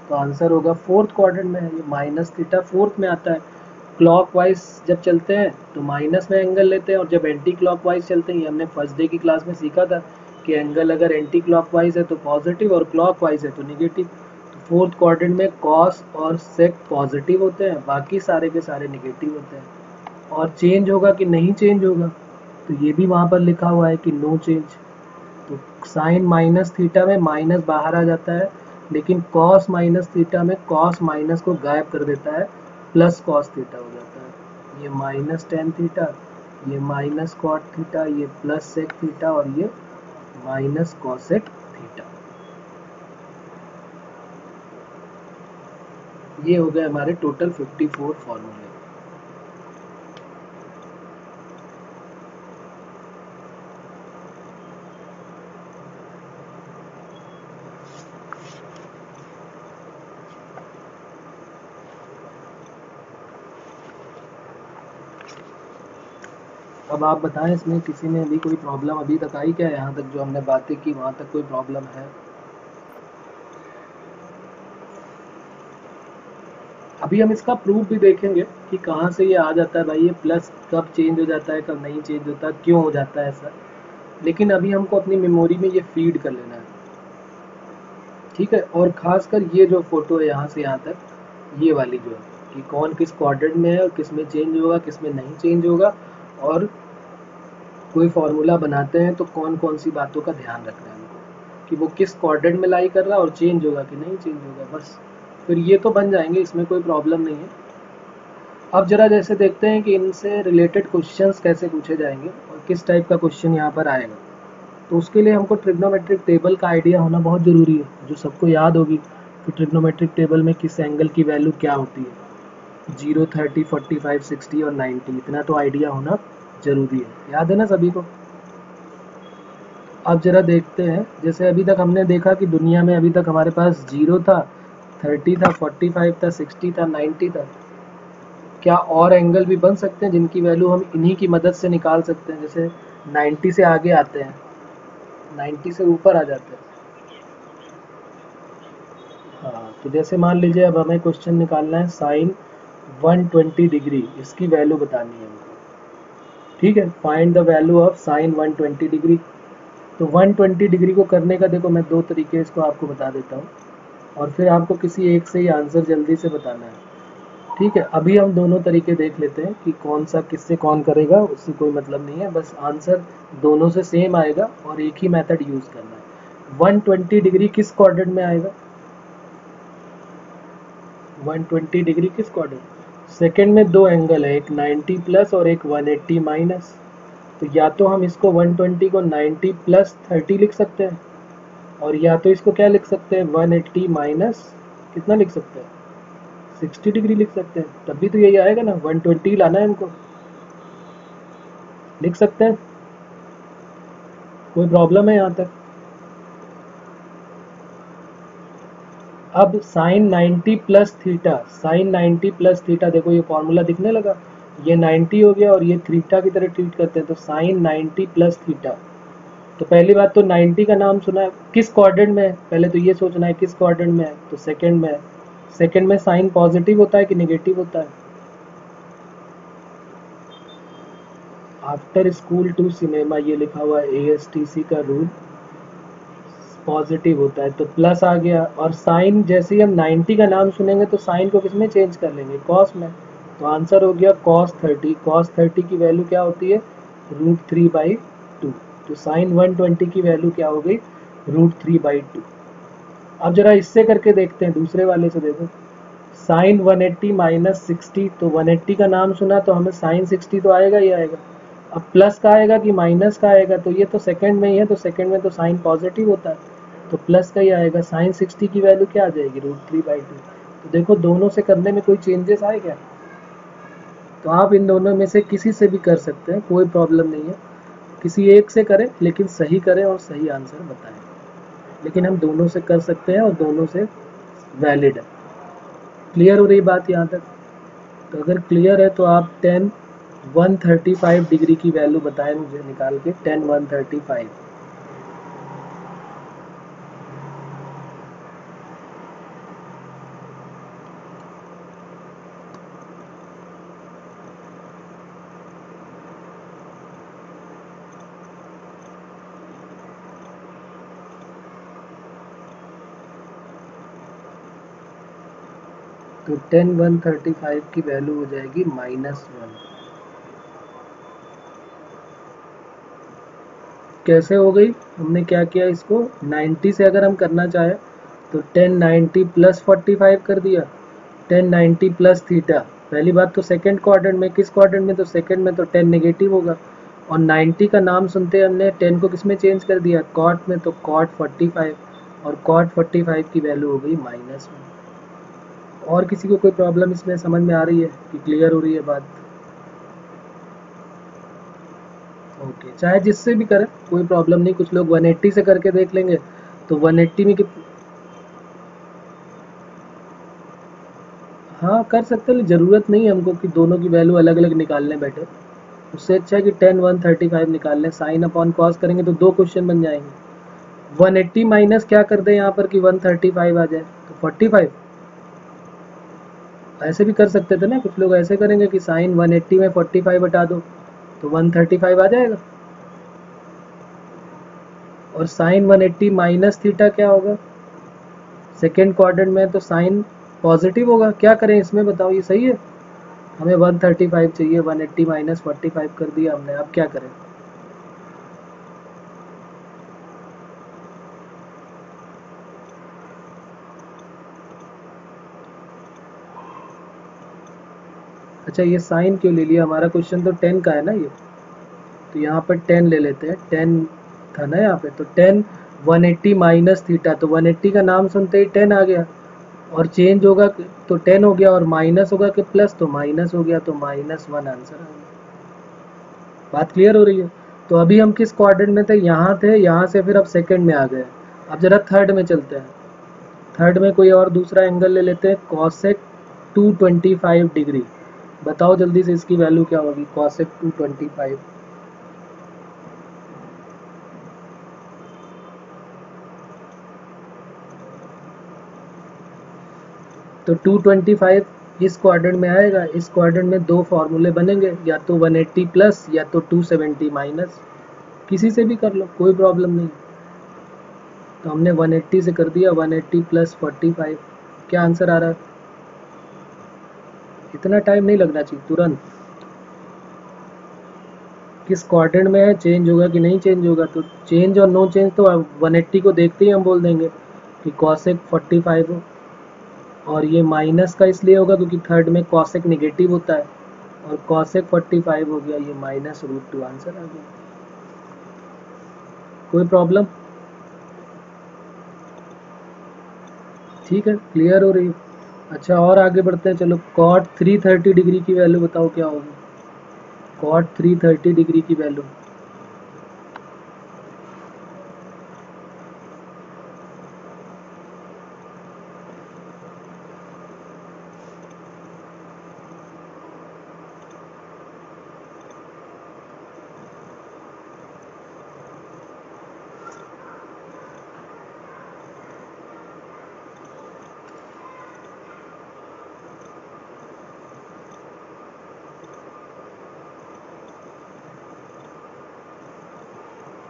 तो आंसर होगा फोर्थ क्वाड्रेंट में है। ये माइनस थीटा फोर्थ में आता है। क्लॉकवाइज जब चलते हैं तो माइनस में एंगल लेते हैं, और जब एंटी क्लॉकवाइज चलते हैं, ये हमने फर्स्ट डे की क्लास में सीखा था कि एंगल अगर एंटी क्लॉकवाइज है तो पॉजिटिव और क्लॉकवाइज है तो निगेटिव। तो फोर्थ क्वाड्रेंट में कॉस और सेक पॉजिटिव होते हैं, बाकी सारे के सारे निगेटिव होते हैं। और चेंज होगा कि नहीं चेंज होगा, तो ये भी वहाँ पर लिखा हुआ है कि नो चेंज। तो साइन माइनस थीटा में माइनस बाहर आ जाता है, लेकिन कॉस माइनस थीटा में कॉस माइनस को गायब कर देता है, प्लस कॉस थीटा हो जाता है। ये माइनस टेन थीटा, ये माइनस कॉट थीटा, ये प्लस सेक थीटा और ये माइनस कॉसेक थीटा। ये हो गए हमारे टोटल 54 फॉर्मूले। अब आप बताएं इसमें किसी में भी कोई प्रॉब्लम अभी तक आई क्या, यहाँ तक जो हमने बातें की वहाँ तक कोई प्रॉब्लम है? अभी हम इसका प्रूफ भी देखेंगे कि कहाँ से ये आ जाता है भाई, ये प्लस कब चेंज हो जाता है, कब नहीं चेंज होता, क्यों हो जाता है ऐसा। लेकिन अभी हमको अपनी मेमोरी में ये फीड कर लेना है, ठीक है। और खासकर ये जो फोटो है यहाँ से यहाँ तक, ये वाली जो है कि कौन किस क्वाड्रेंट में है और किस में चेंज होगा, किस में नहीं चेंज होगा, और कोई फार्मूला बनाते हैं तो कौन कौन सी बातों का ध्यान रखना है हमको कि वो किस क्वाड्रेंट में लाई कर रहा है और चेंज होगा कि नहीं चेंज होगा, बस फिर ये तो बन जाएंगे, इसमें कोई प्रॉब्लम नहीं है। अब जरा जैसे देखते हैं कि इनसे रिलेटेड क्वेश्चंस कैसे पूछे जाएंगे और किस टाइप का क्वेश्चन यहाँ पर आएगा। तो उसके लिए हमको ट्रिग्नोमेट्रिक टेबल का आइडिया होना बहुत ज़रूरी है, जो सबको याद होगी कि ट्रिग्नोमेट्रिक टेबल में किस एंगल की वैल्यू क्या होती है, 0, 30, 45, 60 और 90, इतना तो आइडिया होना ज़रूरी है। याद है ना सभी को। अब जरा देखते हैं, जैसे अभी तक हमने देखा कि दुनिया में अभी तक हमारे पास 0 था, 30 था, 45 था, 60 था, 90 था। क्या और एंगल भी बन सकते हैं जिनकी वैल्यू हम इन्हीं की मदद से निकाल सकते हैं? जैसे 90 से आगे आते हैं, 90 से ऊपर आ जाते हैं। हाँ, तो जैसे मान लीजिए अब हमें क्वेश्चन निकालना है साइन 120 डिग्री, इसकी वैल्यू बतानी है हमको, ठीक है। Find the value of sine 120 degree. तो 120 डिग्री को करने का देखो मैं दो तरीके इसको आपको बता देता हूँ, और फिर आपको किसी एक से ही आंसर जल्दी से बताना है, ठीक है। अभी हम दोनों तरीके देख लेते हैं कि कौन सा किससे कौन करेगा, उससे कोई मतलब नहीं है, बस आंसर दोनों से सेम आएगा और एक ही मेथड यूज़ करना है। 120 डिग्री किस क्वाड्रेंट में आएगा? 120 डिग्री किस क्वाड्रेंट? सेकंड में दो एंगल है, एक 90 प्लस और एक 180 माइनस। तो या तो हम इसको 120 को 90 प्लस 30 लिख सकते हैं, और या तो इसको क्या लिख सकते हैं, 180 माइनस कितना लिख सकते हैं, 60 डिग्री लिख सकते हैं। तब भी तो यही आएगा ना, 120 लाना है हमको, लिख सकते हैं, कोई प्रॉब्लम है यहाँ तक? अब sine 90 plus theta, sine 90 plus theta, देखो ये फॉर्मूला दिखने लगा, ये 90 हो गया और ये थीटा की तरह ट्रीट करते हैं, तो साइन 90 प्लस थीटा। तो पहली बात तो 90 का नाम सुना है, किस क्वाड्रेंट में है पहले तो ये सोचना है, किस क्वाड्रेंट में है, तो सेकंड में है। सेकंड में साइन पॉजिटिव होता है कि नेगेटिव होता है? आफ्टर स्कूल टू सिनेमा, ये लिखा हुआ है ASTC का रूल, पॉजिटिव होता है, तो प्लस आ गया। और साइन जैसे ही हम 90 का नाम सुनेंगे तो साइन को किस में चेंज कर लेंगे, कॉस में। तो आंसर हो गया कॉस 30। कॉस 30 की वैल्यू क्या होती है, √3/2। तो साइन 120 की वैल्यू क्या हो गई, √3/2। अब जरा इससे करके देखते हैं, दूसरे वाले से देखो, साइन 180 माइनस 60, तो 180 का नाम सुना तो हमें साइन 60 तो आएगा ही आएगा। अब प्लस का आएगा कि माइनस का आएगा, तो ये तो सेकंड में ही है, तो सेकंड में तो साइन पॉजिटिव होता है, तो प्लस का ही आएगा। साइन 60 की वैल्यू क्या आ जाएगी, √3/2। तो देखो दोनों से करने में कोई चेंजेस आए क्या? तो आप इन दोनों में से किसी से भी कर सकते हैं, कोई प्रॉब्लम नहीं है, किसी एक से करें लेकिन सही करें और सही आंसर बताएं। लेकिन हम दोनों से कर सकते हैं और दोनों से वैलिड है। क्लियर हो रही बात यहाँ तक? तो अगर क्लियर है तो आप 10 135 डिग्री की वैल्यू बताएं मुझे निकाल के, 10 135। तो 10 135 की वैल्यू हो जाएगी -1। कैसे हो गई, हमने क्या किया, इसको 90 से अगर हम करना चाहे तो 1090 प्लस 45 कर दिया, 1090 प्लस थीटा। पहली बात तो सेकंड क्वाड्रेंट में, किस क्वाड्रेंट में, तो सेकंड में, तो 10 नेगेटिव होगा। और 90 का नाम सुनते हमने 10 को किस में चेंज कर दिया, कॉट में, तो कॉट 45, और कॉट 45 की वैल्यू हो गई -1। और किसी को कोई प्रॉब्लम इसमें समझ में आ रही है कि क्लियर हो रही है बात? ओके, चाहे जिससे भी करें कोई प्रॉब्लम नहीं, कुछ लोग 180 से करके देख लेंगे, तो 180 में हाँ कर सकते हैं, ज़रूरत नहीं है हमको कि दोनों की वैल्यू अलग अलग निकालने बैठे। उससे अच्छा है कि 10 135 निकाल लें, साइन अपॉन कॉस करेंगे तो दो क्वेश्चन बन जाएंगे। 180 माइनस क्या कर दें यहाँ पर कि 135 आ जाए, तो 45। ऐसे भी कर सकते थे ना, कुछ लोग ऐसे करेंगे कि साइन 180 में 45 हटा दो तो 135 आ जाएगा, और साइन 180 माइनस थीटा क्या होगा, सेकेंड क्वाड्रेंट में तो साइन पॉजिटिव होगा। क्या करें इसमें बताओ, ये सही है? हमें 135 चाहिए, 180 माइनस 45 कर दिया हमने, अब क्या करें? अच्छा ये साइन क्यों ले लिया, हमारा क्वेश्चन तो 10 का है ना ये, तो यहाँ पर 10 ले लेते हैं, 10 था ना यहाँ पे, तो 10 180 माइनस थीटा, तो 180 का नाम सुनते ही 10 आ गया, और चेंज होगा तो 10 हो गया, और माइनस होगा कि प्लस, तो माइनस हो गया, तो -1 आंसर आ गया। बात क्लियर हो रही है? तो अभी हम किस क्वाड्रेंट में थे, यहाँ थे, यहाँ से फिर अब सेकंड में आ गए। अब जरा थर्ड में चलते हैं। थर्ड में कोई और दूसरा एंगल ले लेते हैं, कॉसेक 225 डिग्री। बताओ जल्दी से इसकी वैल्यू क्या होगी, कॉसेक 225। तो 225 इस क्वाड्रेंट में आएगा, इस क्वाड्रेंट में दो फॉर्मूले बनेंगे, या तो 180 प्लस या तो 270 माइनस, किसी से भी कर लो, कोई प्रॉब्लम नहीं। तो हमने 180 से कर दिया, 180 प्लस 45, क्या आंसर आ रहा है? इतना टाइम नहीं लगना चाहिए, तुरंत। किस क्वाड्रेंट में है, चेंज होगा कि नहीं चेंज होगा, तो चेंज और नो चेंज तो 180 को देखते ही हम बोल देंगे कि कॉसेक 45 हो, और ये माइनस का इसलिए होगा क्योंकि थर्ड में कॉसेक निगेटिव होता है, और कॉसेक 45 हो गया, ये -√2 आंसर आ गया। कोई प्रॉब्लम? ठीक है, क्लियर हो रही है? अच्छा और आगे बढ़ते हैं, चलो कॉट 330 डिग्री की वैल्यू बताओ क्या होगी, कॉट 330 डिग्री की वैल्यू।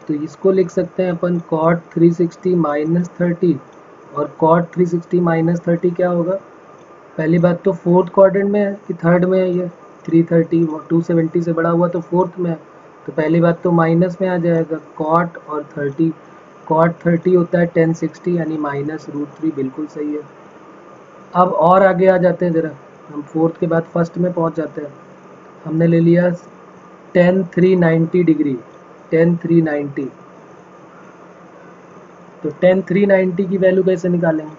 तो इसको लिख सकते हैं अपन कॉट 360 माइनस 30, और कॉट 360 माइनस 30 क्या होगा? पहली बात तो फोर्थ क्वाड्रेंट में है कि थर्ड में है, ये 330 270 से बड़ा हुआ तो फोर्थ में है, तो पहली बात तो माइनस में आ जाएगा, कॉट और 30, कॉट 30 होता है 1060 यानी -√3, बिल्कुल सही है। अब और आगे आ जाते हैं जरा, हम फोर्थ के बाद फर्स्ट में पहुंच जाते हैं। हमने ले लिया 10 390 डिग्री, 10 390, तो 10 390 की वैल्यू कैसे निकालेंगे?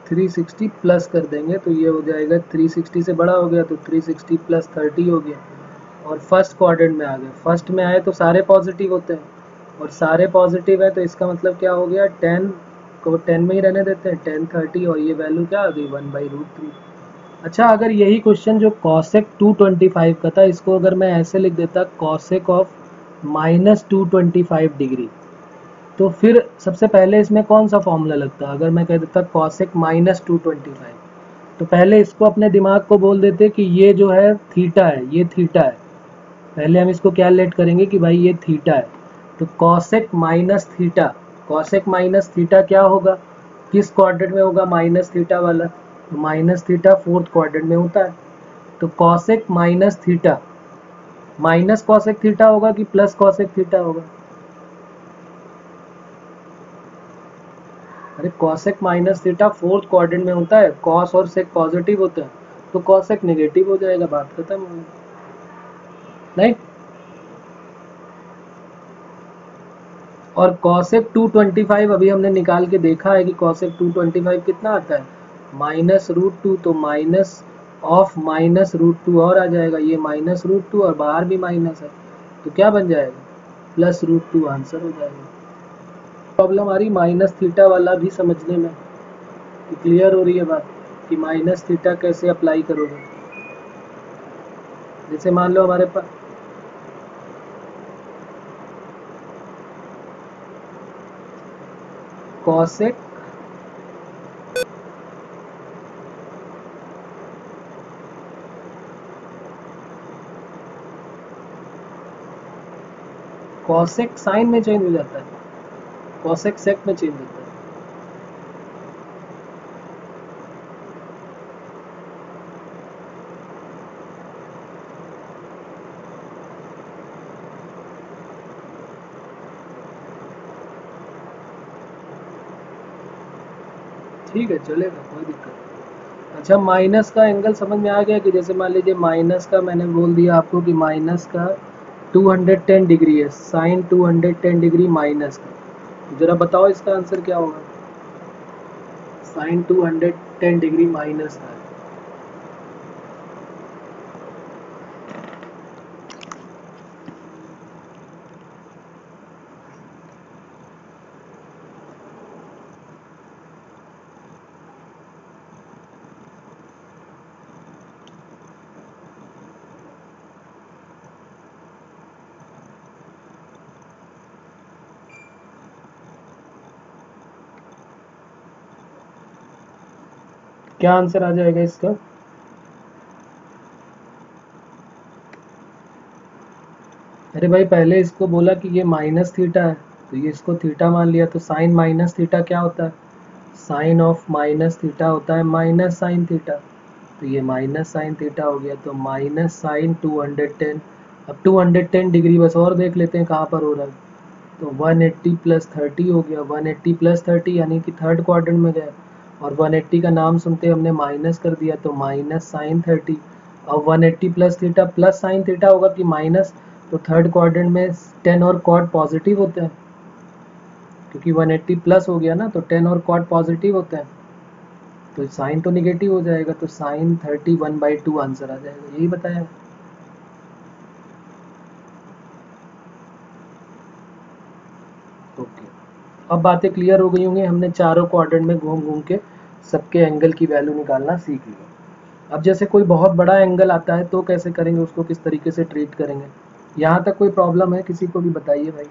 360 प्लस कर देंगे तो ये हो जाएगा, 360 से बड़ा हो गया तो 360 प्लस 30 हो गया, और फर्स्ट क्वाड्रेंट में आ गए। फर्स्ट में आए तो सारे पॉजिटिव होते हैं, और सारे पॉजिटिव है तो इसका मतलब क्या हो गया, 10 को 10 में ही रहने देते हैं, 1030, और ये वैल्यू क्या आ गई, 1/√3। अच्छा अगर यही क्वेश्चन जो कॉसेक 225 का था, इसको अगर मैं ऐसे लिख देता, कॉसेक ऑफ -225 डिग्री, तो फिर सबसे पहले इसमें कौन सा फॉर्मूला लगता? अगर मैं कह देता कॉसेक -225, तो पहले इसको अपने दिमाग को बोल देते कि ये जो है थीटा है, ये थीटा है, पहले हम इसको क्या लेट करेंगे कि भाई ये थीटा है, तो cosec minus theta, cosec minus theta क्या होगा, किस क्वाड्रेंट में होगा माइनस थीटा वाला, तो माइनस थीटा फोर्थ क्वाड्रेंट में होता है, तो cosec minus theta, minus cosec theta होगा कि प्लस कॉसेक थीटा होगा? अरे cosec minus theta fourth quadrant में होता है, कॉस और सेक पॉजिटिव होते हैं, तो कॉसेक नेगेटिव हो जाएगा, बात खत्म हो गई। नहीं, और कॉसेक 225 अभी हमने निकाल के देखा है कि कॉसेक 225 कितना आता है, -√2, तो माइनस ऑफ -√2 और आ जाएगा, ये -√2 और बाहर भी माइनस है, तो क्या बन जाएगा, +√2 आंसर हो जाएगा। प्रॉब्लम आ रही माइनस थीटा वाला भी समझने में, कि क्लियर हो रही है बात कि माइनस थीटा कैसे अप्लाई करोगे? जैसे मान लो हमारे पास, कॉसेक कॉसेक साइन में चेंज हो जाता है, कॉसेक सेक में चेंज होता है। ठीक है, चलेगा, कोई दिक्कत नहीं। अच्छा, माइनस का एंगल समझ में आ गया कि जैसे मान लीजिए माइनस का मैंने बोल दिया आपको कि माइनस का 210 डिग्री है, साइन 210 डिग्री माइनस का। तो जरा बताओ इसका आंसर क्या होगा? साइन 210 डिग्री माइनस का है। क्या आंसर आ जाएगा इसका? अरे भाई, पहले इसको बोला कि ये माइनस थीटा है, तो ये इसको थीटा मान लिया, तो साइन माइनस थीटा क्या होता है? साइन ऑफ माइनस थीटा होता है माइनस साइन थीटा। तो ये माइनस साइन थीटा हो गया, तो माइनस साइन 210। अब 210 डिग्री बस और देख लेते हैं कहाँ पर हो रहा है। तो 180 प्लस 30 हो गया, 180 प्लस 30 यानी कि थर्ड क्वाड्रेंट में गया, और 180 का नाम सुनते हमने माइनस कर दिया, तो माइनस साइन 30। अब 180 plus theta plus sine theta होगा कि माइनस, तो थर्ड क्वाड्रेंट में 10 और कॉट पॉजिटिव होते हैं, क्योंकि 180 प्लस हो गया ना, तो 10 और कॉट पॉजिटिव होते हैं, तो साइन तो निगेटिव हो जाएगा, तो साइन 31/2 आंसर आ जाएगा, यही बताया। ओके, अब बातें क्लियर हो गई होंगी, हमने चारों क्वाड्रेंट में घूम घूम के सबके एंगल की वैल्यू निकालना सीख लिया। अब जैसे कोई बहुत बड़ा एंगल आता है तो कैसे करेंगे, उसको किस तरीके से ट्रीट करेंगे? यहाँ तक कोई प्रॉब्लम है किसी को भी? बताइए भाई।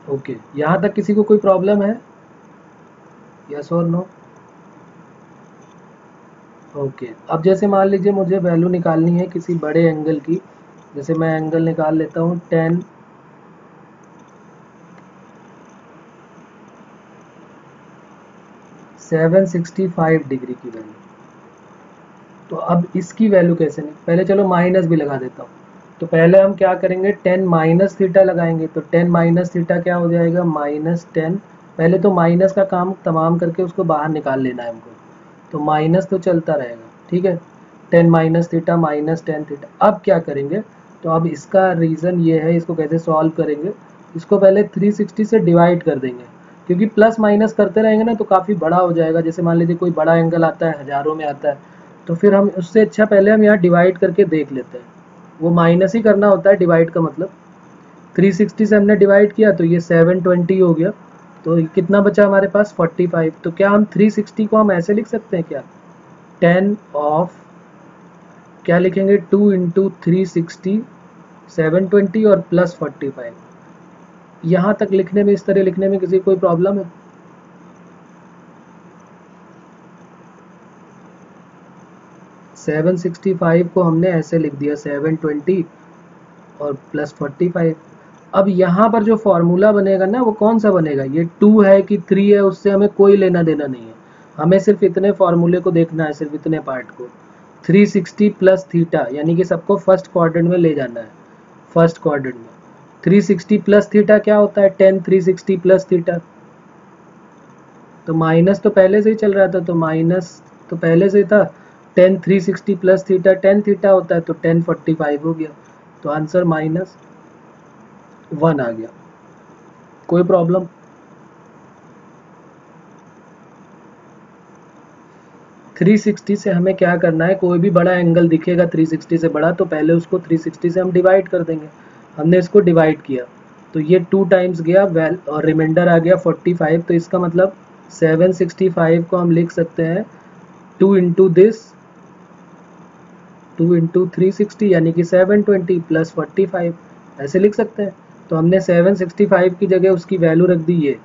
ओके, यहाँ तक किसी को कोई प्रॉब्लम है? यस और नो? ओके, अब जैसे मान लीजिए मुझे वैल्यू निकालनी है किसी बड़े एंगल की, जैसे मैं एंगल निकाल लेता हूँ 765 डिग्री की वैल्यू। तो अब इसकी वैल्यू कैसे नहीं, पहले चलो माइनस भी लगा देता हूँ। तो पहले हम क्या करेंगे, 10 माइनस थीटा लगाएंगे, तो 10 माइनस थीटा क्या हो जाएगा? -10। पहले तो माइनस का काम तमाम करके उसको बाहर निकाल लेना है हमको, तो माइनस तो चलता रहेगा, ठीक है। 10 माइनस थीटा माइनस 10 थीटा। अब क्या करेंगे, तो अब इसका रीज़न ये है, इसको कैसे सॉल्व करेंगे, इसको पहले 360 से डिवाइड कर देंगे, क्योंकि प्लस माइनस करते रहेंगे ना तो काफ़ी बड़ा हो जाएगा। जैसे मान लीजिए कोई बड़ा एंगल आता है, हज़ारों में आता है, तो फिर हम उससे अच्छा पहले हम यहाँ डिवाइड करके देख लेते हैं। वो माइनस ही करना होता है डिवाइड का मतलब। 360 से हमने डिवाइड किया तो ये 720 हो गया, तो कितना बचा हमारे पास? 45। तो क्या हम 360 को हम ऐसे लिख सकते हैं क्या? 10 ऑफ क्या लिखेंगे, 2 इंटू 360, 720 और प्लस 45। यहाँ तक लिखने में, इस तरह लिखने में किसी कोई प्रॉब्लम है? 765 को हमने ऐसे लिख दिया 720 और प्लस 45। अब यहाँ पर जो फॉर्मूला बनेगा ना, वो कौन सा बनेगा? ये 2 है कि 3 है, उससे हमें कोई लेना देना नहीं है। हमें सिर्फ इतने फॉर्मूले को देखना है, सिर्फ इतने पार्ट को। 360 प्लस थीटा, यानी कि सबको फर्स्ट क्वाड्रेंट में ले जाना है, फर्स्ट क्वाड्रेंट में। 360 प्लस थीटा क्या होता है? 10 360 प्लस थीटा। तो माइनस तो पहले से ही चल रहा था, तो माइनस तो पहले से ही था। 10 360 प्लस थीटा 10 थीटा होता है, तो 10 45 हो गया, तो आंसर -1 आ गया। कोई प्रॉब्लम? थ्री सिक्सटी से हमें क्या करना है, कोई भी बड़ा एंगल दिखेगा 360 से बड़ा, तो पहले उसको 360 से हम डिवाइड कर देंगे। हमने इसको डिवाइड किया, तो ये 2 टाइम्स गया वेल, और रिमाइंडर आ गया 45। तो इसका मतलब 765 को हम लिख सकते हैं 2 इंटू दिस, 2 इंटू 360 यानी कि 720 प्लस 45, ऐसे लिख सकते हैं। तो हमने 765 की जगह उसकी वैल्यू रख दी ये,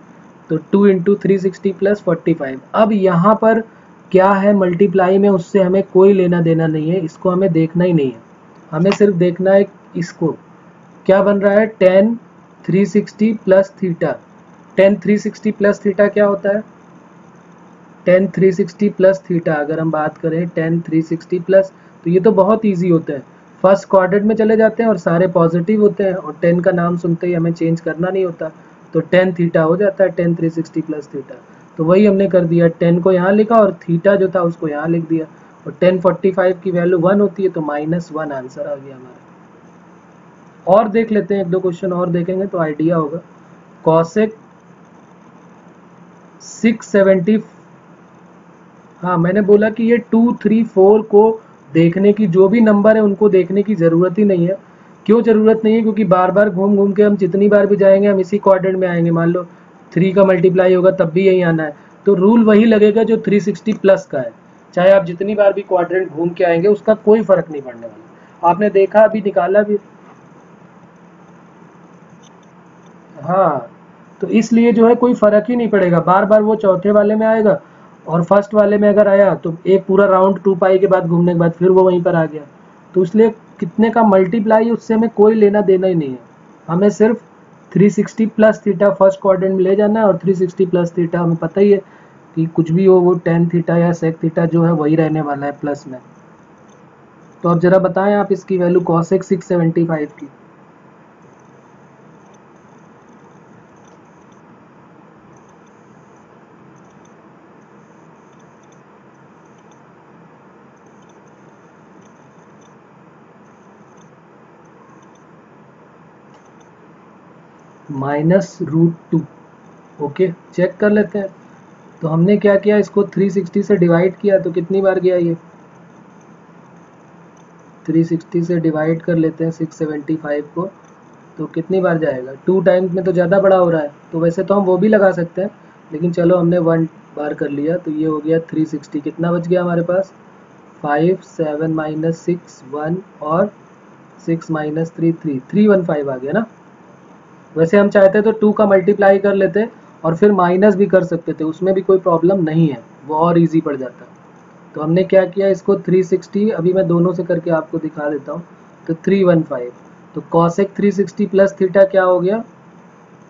तो 2 इंटू 360 प्लस 45। अब यहाँ पर क्या है मल्टीप्लाई में, उससे हमें कोई लेना देना नहीं है, इसको हमें देखना ही नहीं है, हमें सिर्फ देखना है इसको क्या बन रहा है 10 360 प्लस थीटा। 10 360 प्लस थीटा क्या होता है 10 360 प्लस थीटा। अगर हम बात करें 10 360 प्लस, तो ये तो बहुत इजी होता है, फर्स्ट क्वाड्रेंट में चले जाते हैं और सारे पॉजिटिव होते हैं और 10 का नाम सुनते ही हमें चेंज करना नहीं होता, तो 10 थीटा हो जाता है 10 360 प्लस थीटा। तो वही हमने कर दिया, 10 को यहाँ लिखा और थीटा जो था उसको यहाँ लिख दिया, और 1045 की वैल्यू 1 होती है तो -1 आंसर आ गया हमारा। और देख लेते हैं, एक दो क्वेश्चन और देखेंगे तो आइडिया होगा। कॉसेक 670, हाँ मैंने बोला कि ये 2 3 4 को देखने की, जो भी नंबर है उनको देखने की ज़रूरत ही नहीं है। क्यों ज़रूरत नहीं है, क्योंकि बार बार घूम घूम के हम जितनी बार भी जाएंगे हम इसी क्वाड्रेंट में आएंगे। मान लो 3 का मल्टीप्लाई होगा तब भी यही आना है, तो रूल वही लगेगा जो 360 प्लस का है, चाहे आप जितनी बार भी क्वाड्रेंट घूम के आएंगे उसका कोई फ़र्क नहीं पड़ने वाला। आपने देखा अभी निकाला भी, हाँ, तो इसलिए जो है कोई फ़र्क ही नहीं पड़ेगा, बार बार वो चौथे वाले में आएगा और फर्स्ट वाले में अगर आया तो एक पूरा राउंड 2 पाई के बाद घूमने के बाद फिर वो वहीं पर आ गया। तो इसलिए कितने का मल्टीप्लाई उससे हमें कोई लेना देना ही नहीं है, हमें सिर्फ 360 प्लस थीटा फर्स्ट क्वाड्रेंट में ले जाना है, और 360 प्लस थीटा हमें पता ही है कि कुछ भी हो वो टेन थीटा या सेक थीटा जो है वही रहने वाला है प्लस में। तो अब जरा बताएं आप इसकी वैल्यू कॉसेक 675 की। -√2। ओके, चेक कर लेते हैं। तो हमने क्या किया, इसको 360 से डिवाइड किया, तो कितनी बार गया ये 360 से डिवाइड कर लेते हैं 675 को, तो कितनी बार जाएगा 2 टाइम्स में तो ज़्यादा बड़ा हो रहा है, तो वैसे तो हम वो भी लगा सकते हैं, लेकिन चलो हमने 1 बार कर लिया, तो ये हो गया 360। कितना बच गया हमारे पास 5 7 माइनस 6 1 और 6 माइनस 3 3 315 आ गया ना। वैसे हम चाहते तो 2 का मल्टीप्लाई कर लेते और फिर माइनस भी कर सकते थे, उसमें भी कोई प्रॉब्लम नहीं है, वो और इजी पड़ जाता। तो हमने क्या किया, इसको 360 अभी मैं दोनों से करके आपको दिखा देता हूँ, तो 315, तो कॉसेक 360 प्लस थीटा क्या हो गया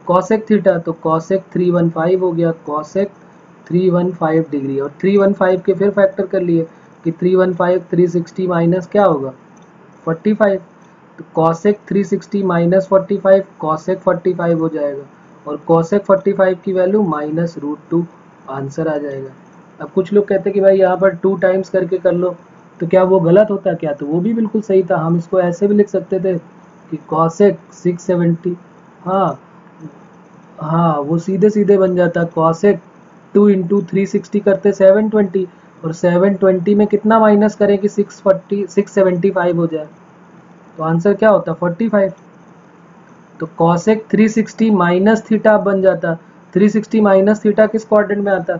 कॉसेक थीटा, तो कॉसेक 315 हो गया, कॉसेक 315 डिग्री, और 315 के फिर फैक्टर कर लिए कि 315 360 माइनस क्या होगा 45, तो कॉसेक 360 माइनस 45 कॉसेक 45 हो जाएगा, और कॉसेक 45 की वैल्यू -√2 आंसर आ जाएगा। अब कुछ लोग कहते हैं कि भाई यहाँ पर 2 टाइम्स करके कर लो, तो क्या वो गलत होता है क्या, तो वो भी बिल्कुल सही था, हम इसको ऐसे भी लिख सकते थे कि कॉसेक 670, हाँ हाँ वो सीधे सीधे बन जाता, कॉसेक 2 इंटू 360 करते 720, और 720 में कितना माइनस करें कि 675 हो जाए, तो आंसर क्या होता 45। तो कॉसेक 360 माइनस थीटा बन जाता, 360 माइनस थीटा किस क्वाड्रेंट में आता,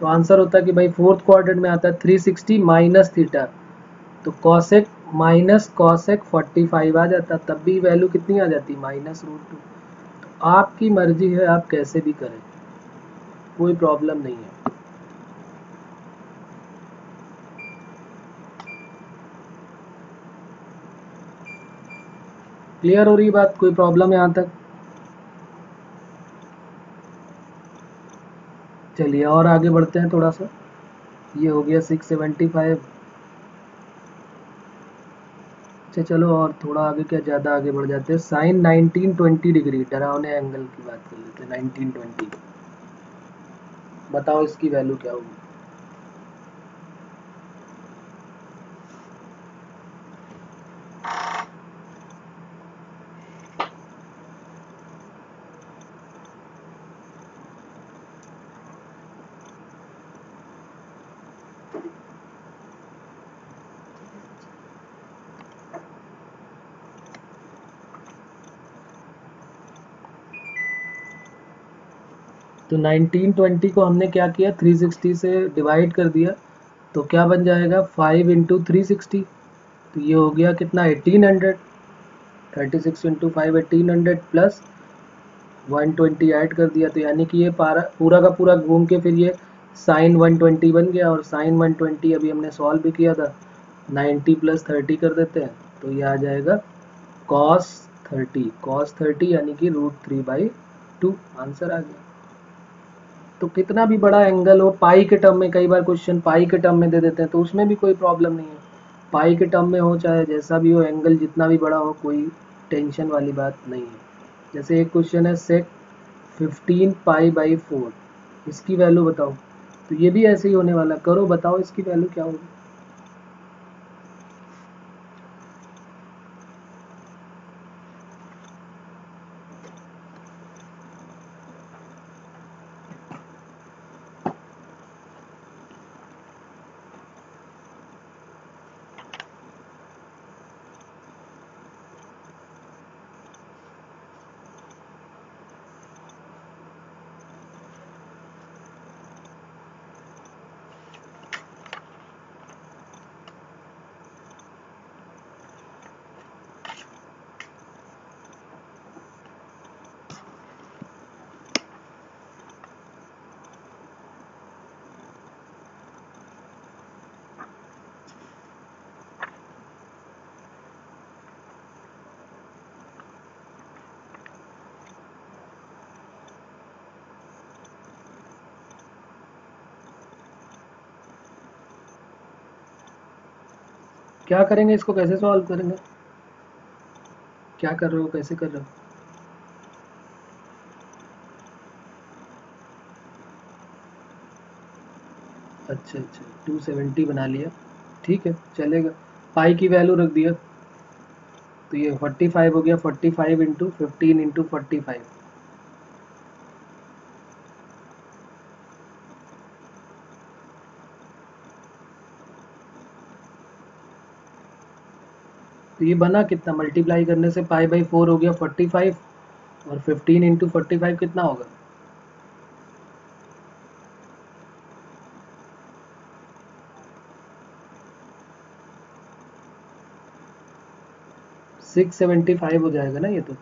तो आंसर होता कि भाई फोर्थ क्वाड्रेंट में आता है 360 माइनस थीटा, तो कॉसेक माइनस कॉसेक 45 आ जाता, तब भी वैल्यू कितनी आ जाती -√2। तो आपकी मर्जी है, आप कैसे भी करें, कोई प्रॉब्लम नहीं है। क्लियर हो रही बात, कोई प्रॉब्लम है यहाँ तक। चलिए और आगे बढ़ते हैं थोड़ा सा, ये हो गया 675। अच्छा चलो और थोड़ा आगे, क्या ज़्यादा आगे बढ़ जाते हैं, साइन 1920 डिग्री, डरावने एंगल की बात कर लेते हैं 1920। बताओ इसकी वैल्यू क्या होगी। तो 1920 को हमने क्या किया 360 से डिवाइड कर दिया, तो क्या बन जाएगा 5 इंटू 360, तो ये हो गया कितना 1800, 36 इंटू 5 1800 प्लस 120 ऐड कर दिया, तो यानी कि ये पूरा का पूरा घूम के फिर ये साइन 120 बन गया। और साइन 120 अभी हमने सॉल्व भी किया था, 90 प्लस 30 कर देते हैं तो ये आ जाएगा cos 30 यानी कि √3/2 आंसर आ गया। तो कितना भी बड़ा एंगल हो, पाई के टर्म में, कई बार क्वेश्चन पाई के टर्म में दे देते हैं तो उसमें भी कोई प्रॉब्लम नहीं है। पाई के टर्म में हो चाहे जैसा भी हो, एंगल जितना भी बड़ा हो, कोई टेंशन वाली बात नहीं है। जैसे एक क्वेश्चन है सेक 15π/4, इसकी वैल्यू बताओ, तो ये भी ऐसे ही होने वाला। करो बताओ इसकी वैल्यू क्या होगी। क्या करेंगे इसको, कैसे सॉल्व करेंगे, क्या कर रहे हो, कैसे कर रहे हो। अच्छा अच्छा, 270 बना लिया, ठीक है चलेगा। पाई की वैल्यू रख दिया, तो ये 45 हो गया, 45 इंटू 15 इंटू 45, तो ये बना कितना, मल्टीप्लाई करने से π/4 हो गया 45, और 15 इंटू 45 कितना होगा, 675 हो जाएगा ना ये तो।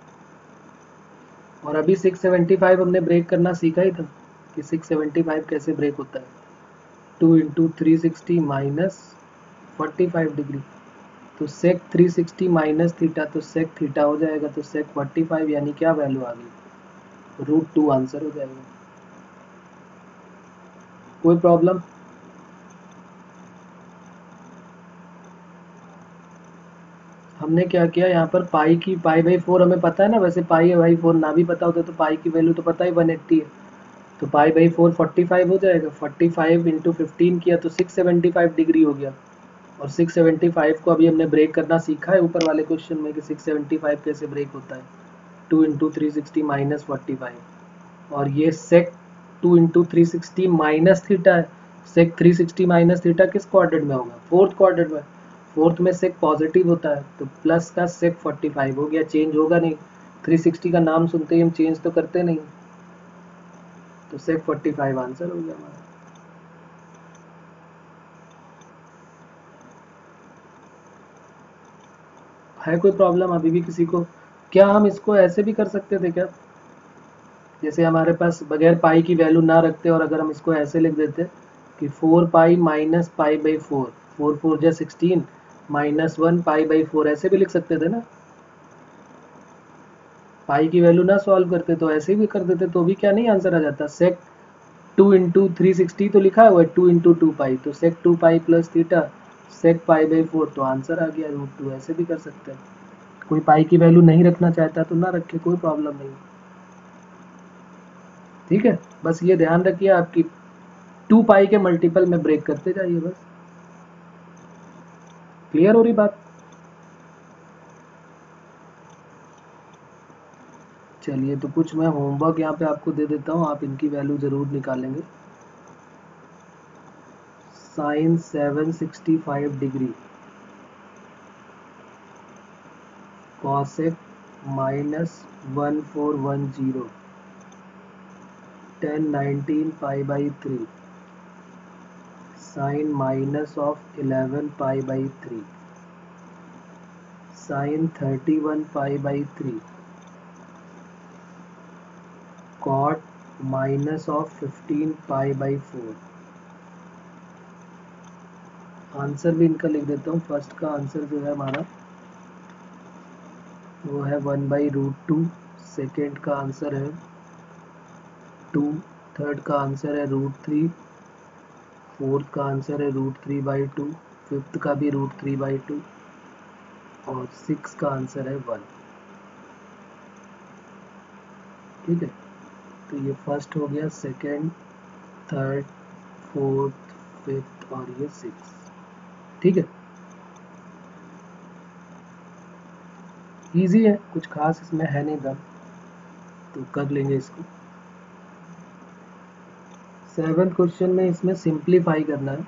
और अभी 675 हमने ब्रेक करना सीखा ही था कि 675 कैसे ब्रेक होता है। 2 इंटू 360 माइनस 45 डिग्री, तो सेक 360 माइनस थीटा, तो सेक थीटा हो जाएगा, तो सेक 45 यानी क्या वैल्यू आ गई, √2 आंसर हो जाएगा। कोई प्रॉब्लम। हमने क्या किया यहाँ पर, π/4 हमें पता है ना, वैसे π/4 ना भी पता होता तो पाई की वैल्यू तो पता ही 180 है, तो π/4 45 हो जाएगा। 45 इंटू 15 किया तो 675 डिग्री हो गया। और 675 को अभी हमने ब्रेक करना सीखा है ऊपर वाले क्वेश्चन में कि 675 कैसे ब्रेक होता है। 2 इंटू 360 माइनस 45, और ये सेक 2 इंटू 360 माइनस थीटा है। सेक 360 माइनस थीटा किस क्वाड्रेंट में होगा, फोर्थ क्वाड्रेंट में। फोर्थ में सेक पॉजिटिव होता है, तो प्लस का सेक 45 हो गया, चेंज होगा नहीं। 360 का नाम सुनते ही हम चेंज तो करते नहीं, तो सेक 45 आंसर हो गया हमारा। है कोई प्रॉब्लम अभी भी किसी को। क्या हम इसको ऐसे भी कर सकते थे क्या, जैसे हमारे पास बगैर पाई की वैल्यू ना रखते, और अगर हम इसको ऐसे लिख देते कि 4π माइनस π/4, 4 4 16 -1 π/4, ऐसे भी लिख सकते थे ना। पाई की वैल्यू ना सॉल्व करते तो ऐसे भी कर देते, तो भी क्या नहीं आंसर आ जाता। सेक 2 इंटू 360 तो लिखा हुआ है, 2 इंटू 2π, तो सेक 2π प्लस थीटा सेक π/4, तो आंसर आ गया √2। ऐसे भी कर सकते हैं। कोई पाई की वैल्यू नहीं रखना चाहता तो ना रखे, कोई प्रॉब्लम नहीं। ठीक है, बस ये ध्यान रखिए आपकी 2π के मल्टीपल में ब्रेक करते जाइए बस। क्लियर हो रही बात। चलिए, तो कुछ मैं होमवर्क यहाँ पे आपको दे देता हूँ, आप इनकी वैल्यू ज़रूर निकालेंगे। Sine 765 degree, cosec -1410, tan 19π/3, sine minus of 11π/3, sine 31 pi by 3 cot minus of 15 pi by 4। Answer भी इनका लिख देता हूँ। फर्स्ट का आंसर जो है हमारा वो है 1/√2। सेकेंड का आंसर है 2। थर्ड का आंसर है √3। फोर्थ का आंसर है √3/2। फिफ्थ का भी √3/2 और सिक्स का आंसर है 1। ठीक है, तो ये फर्स्ट हो गया, सेकेंड, थर्ड, फोर्थ, फिफ्थ और ये सिक्स। ठीक है, इजी है, कुछ खास इसमें है नहीं दम, तो कर लेंगे इसको। सेवंथ क्वेश्चन में इसमें सिंप्लीफाई करना है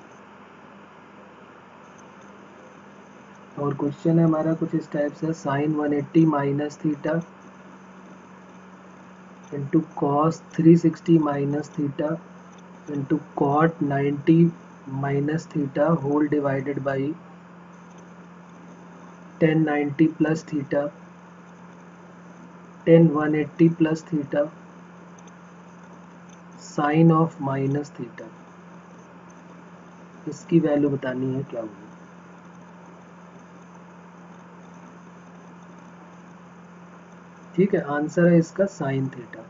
और क्वेश्चन है हमारा कुछ इस टाइप से, sine 180 minus theta into cos 360 minus theta into cot 90 minus theta whole divided by 1090 plus theta 10180 plus theta sine of minus theta. इसकी वैल्यू बतानी है क्या होगी। ठीक है, आंसर है इसका sine theta.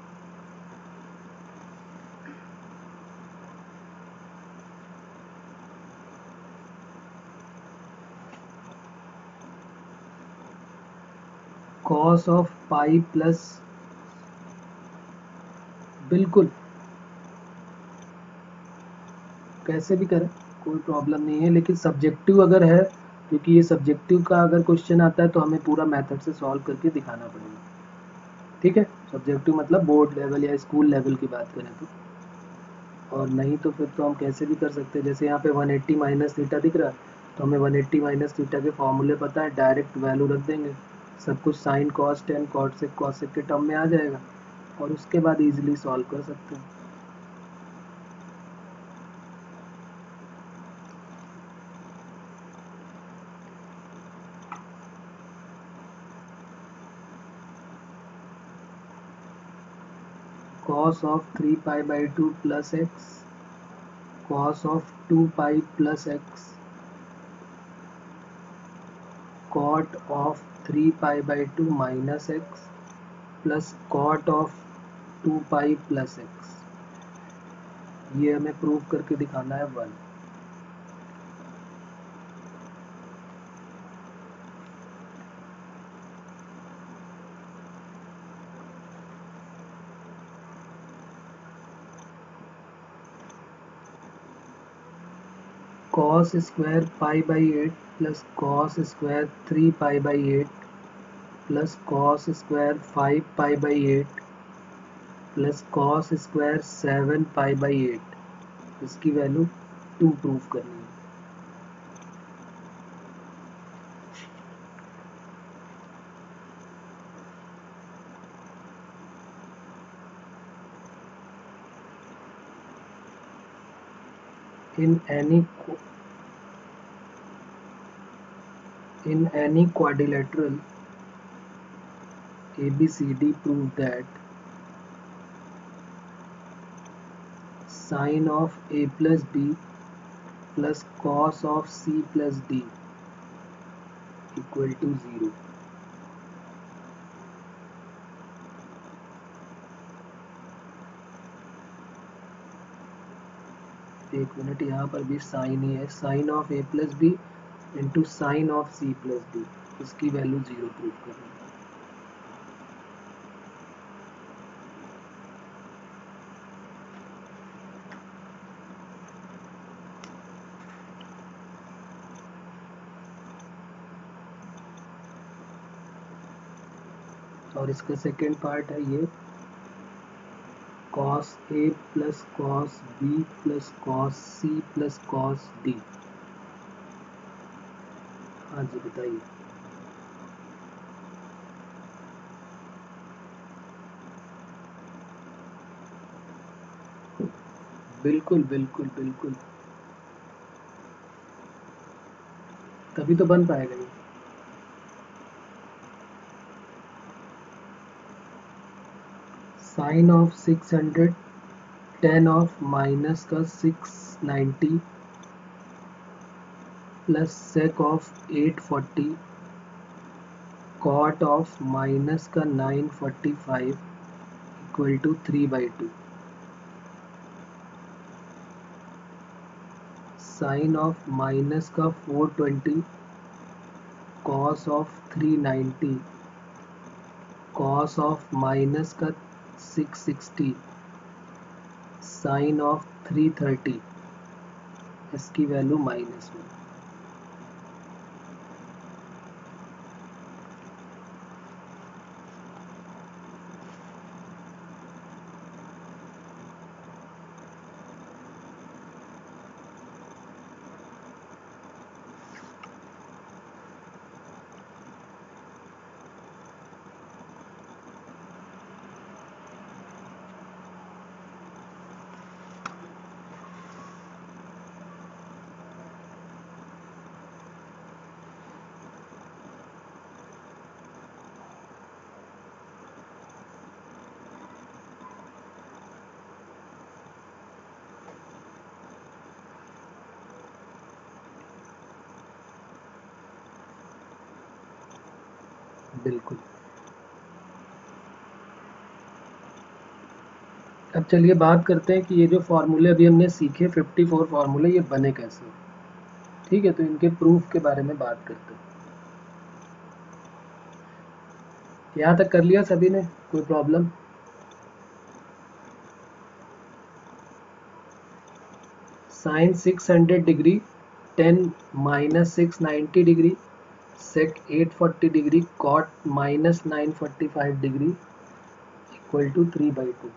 Cos of pi plus, बिल्कुल कैसे भी करें कोई प्रॉब्लम नहीं है, लेकिन सब्जेक्टिव अगर है, क्योंकि ये सब्जेक्टिव का अगर क्वेश्चन आता है तो हमें पूरा मेथड से सॉल्व करके दिखाना पड़ेगा। ठीक है, सब्जेक्टिव मतलब बोर्ड लेवल या स्कूल लेवल की बात करें तो, और नहीं तो फिर तो हम कैसे भी कर सकते हैं। जैसे यहाँ पे 180 माइनस थीटा दिख रहा है, तो हमें 180 माइनस थीटा के फॉर्मूले पता है, डायरेक्ट वैल्यू रख देंगे, सब कुछ साइन कॉस 10 कॉट सेक के टर्म में आ जाएगा और उसके बाद इजीली सॉल्व कर सकते हैं। cos of 3 pi by 2 plus x, cos of 2 pi plus x, cot of 3 pi by 2 minus x plus cot of 2 pi plus x। ये हमें प्रूव करके दिखाना है 1। cos square pi by 8 plus cos square 3 pi by 8 plus cos square 5 pi by 8 plus cos square 7 pi by 8। इसकी value 2 prove करनी है। In any quadrilateral ABCD, prove that sine of A plus B plus cos of C plus D equal to 0। एक minute, यहाँ पर भी sine ही है, sine of a plus b into sine of c plus d, इसकी value 0 prove करनी है। और इसका सेकेंड पार्ट है ये cos A plus cos B plus cos C plus cos D। हाँ जी बताइए। बिल्कुल बिल्कुल बिल्कुल, तभी तो बन पाएगा ये। Sine of 600 tan of minus का 690 plus sec of 840 cot of minus का 945 equal to 3/2 sine of minus का 420 cos of 390 cos of minus का 660 साइन ऑफ 330 इसकी वैल्यू माइनस में। बिल्कुल। अब चलिए बात करते हैं कि ये जो फार्मूले अभी हमने सीखे 54 फार्मूले ये बने कैसे। ठीक है, तो इनके प्रूफ के बारे में बात करते हैं। यहाँ तक कर लिया सभी ने, कोई problem? Sine 600 degree 10 minus 690 degree sec 840 degree cot minus 945 degree equal to 3/2।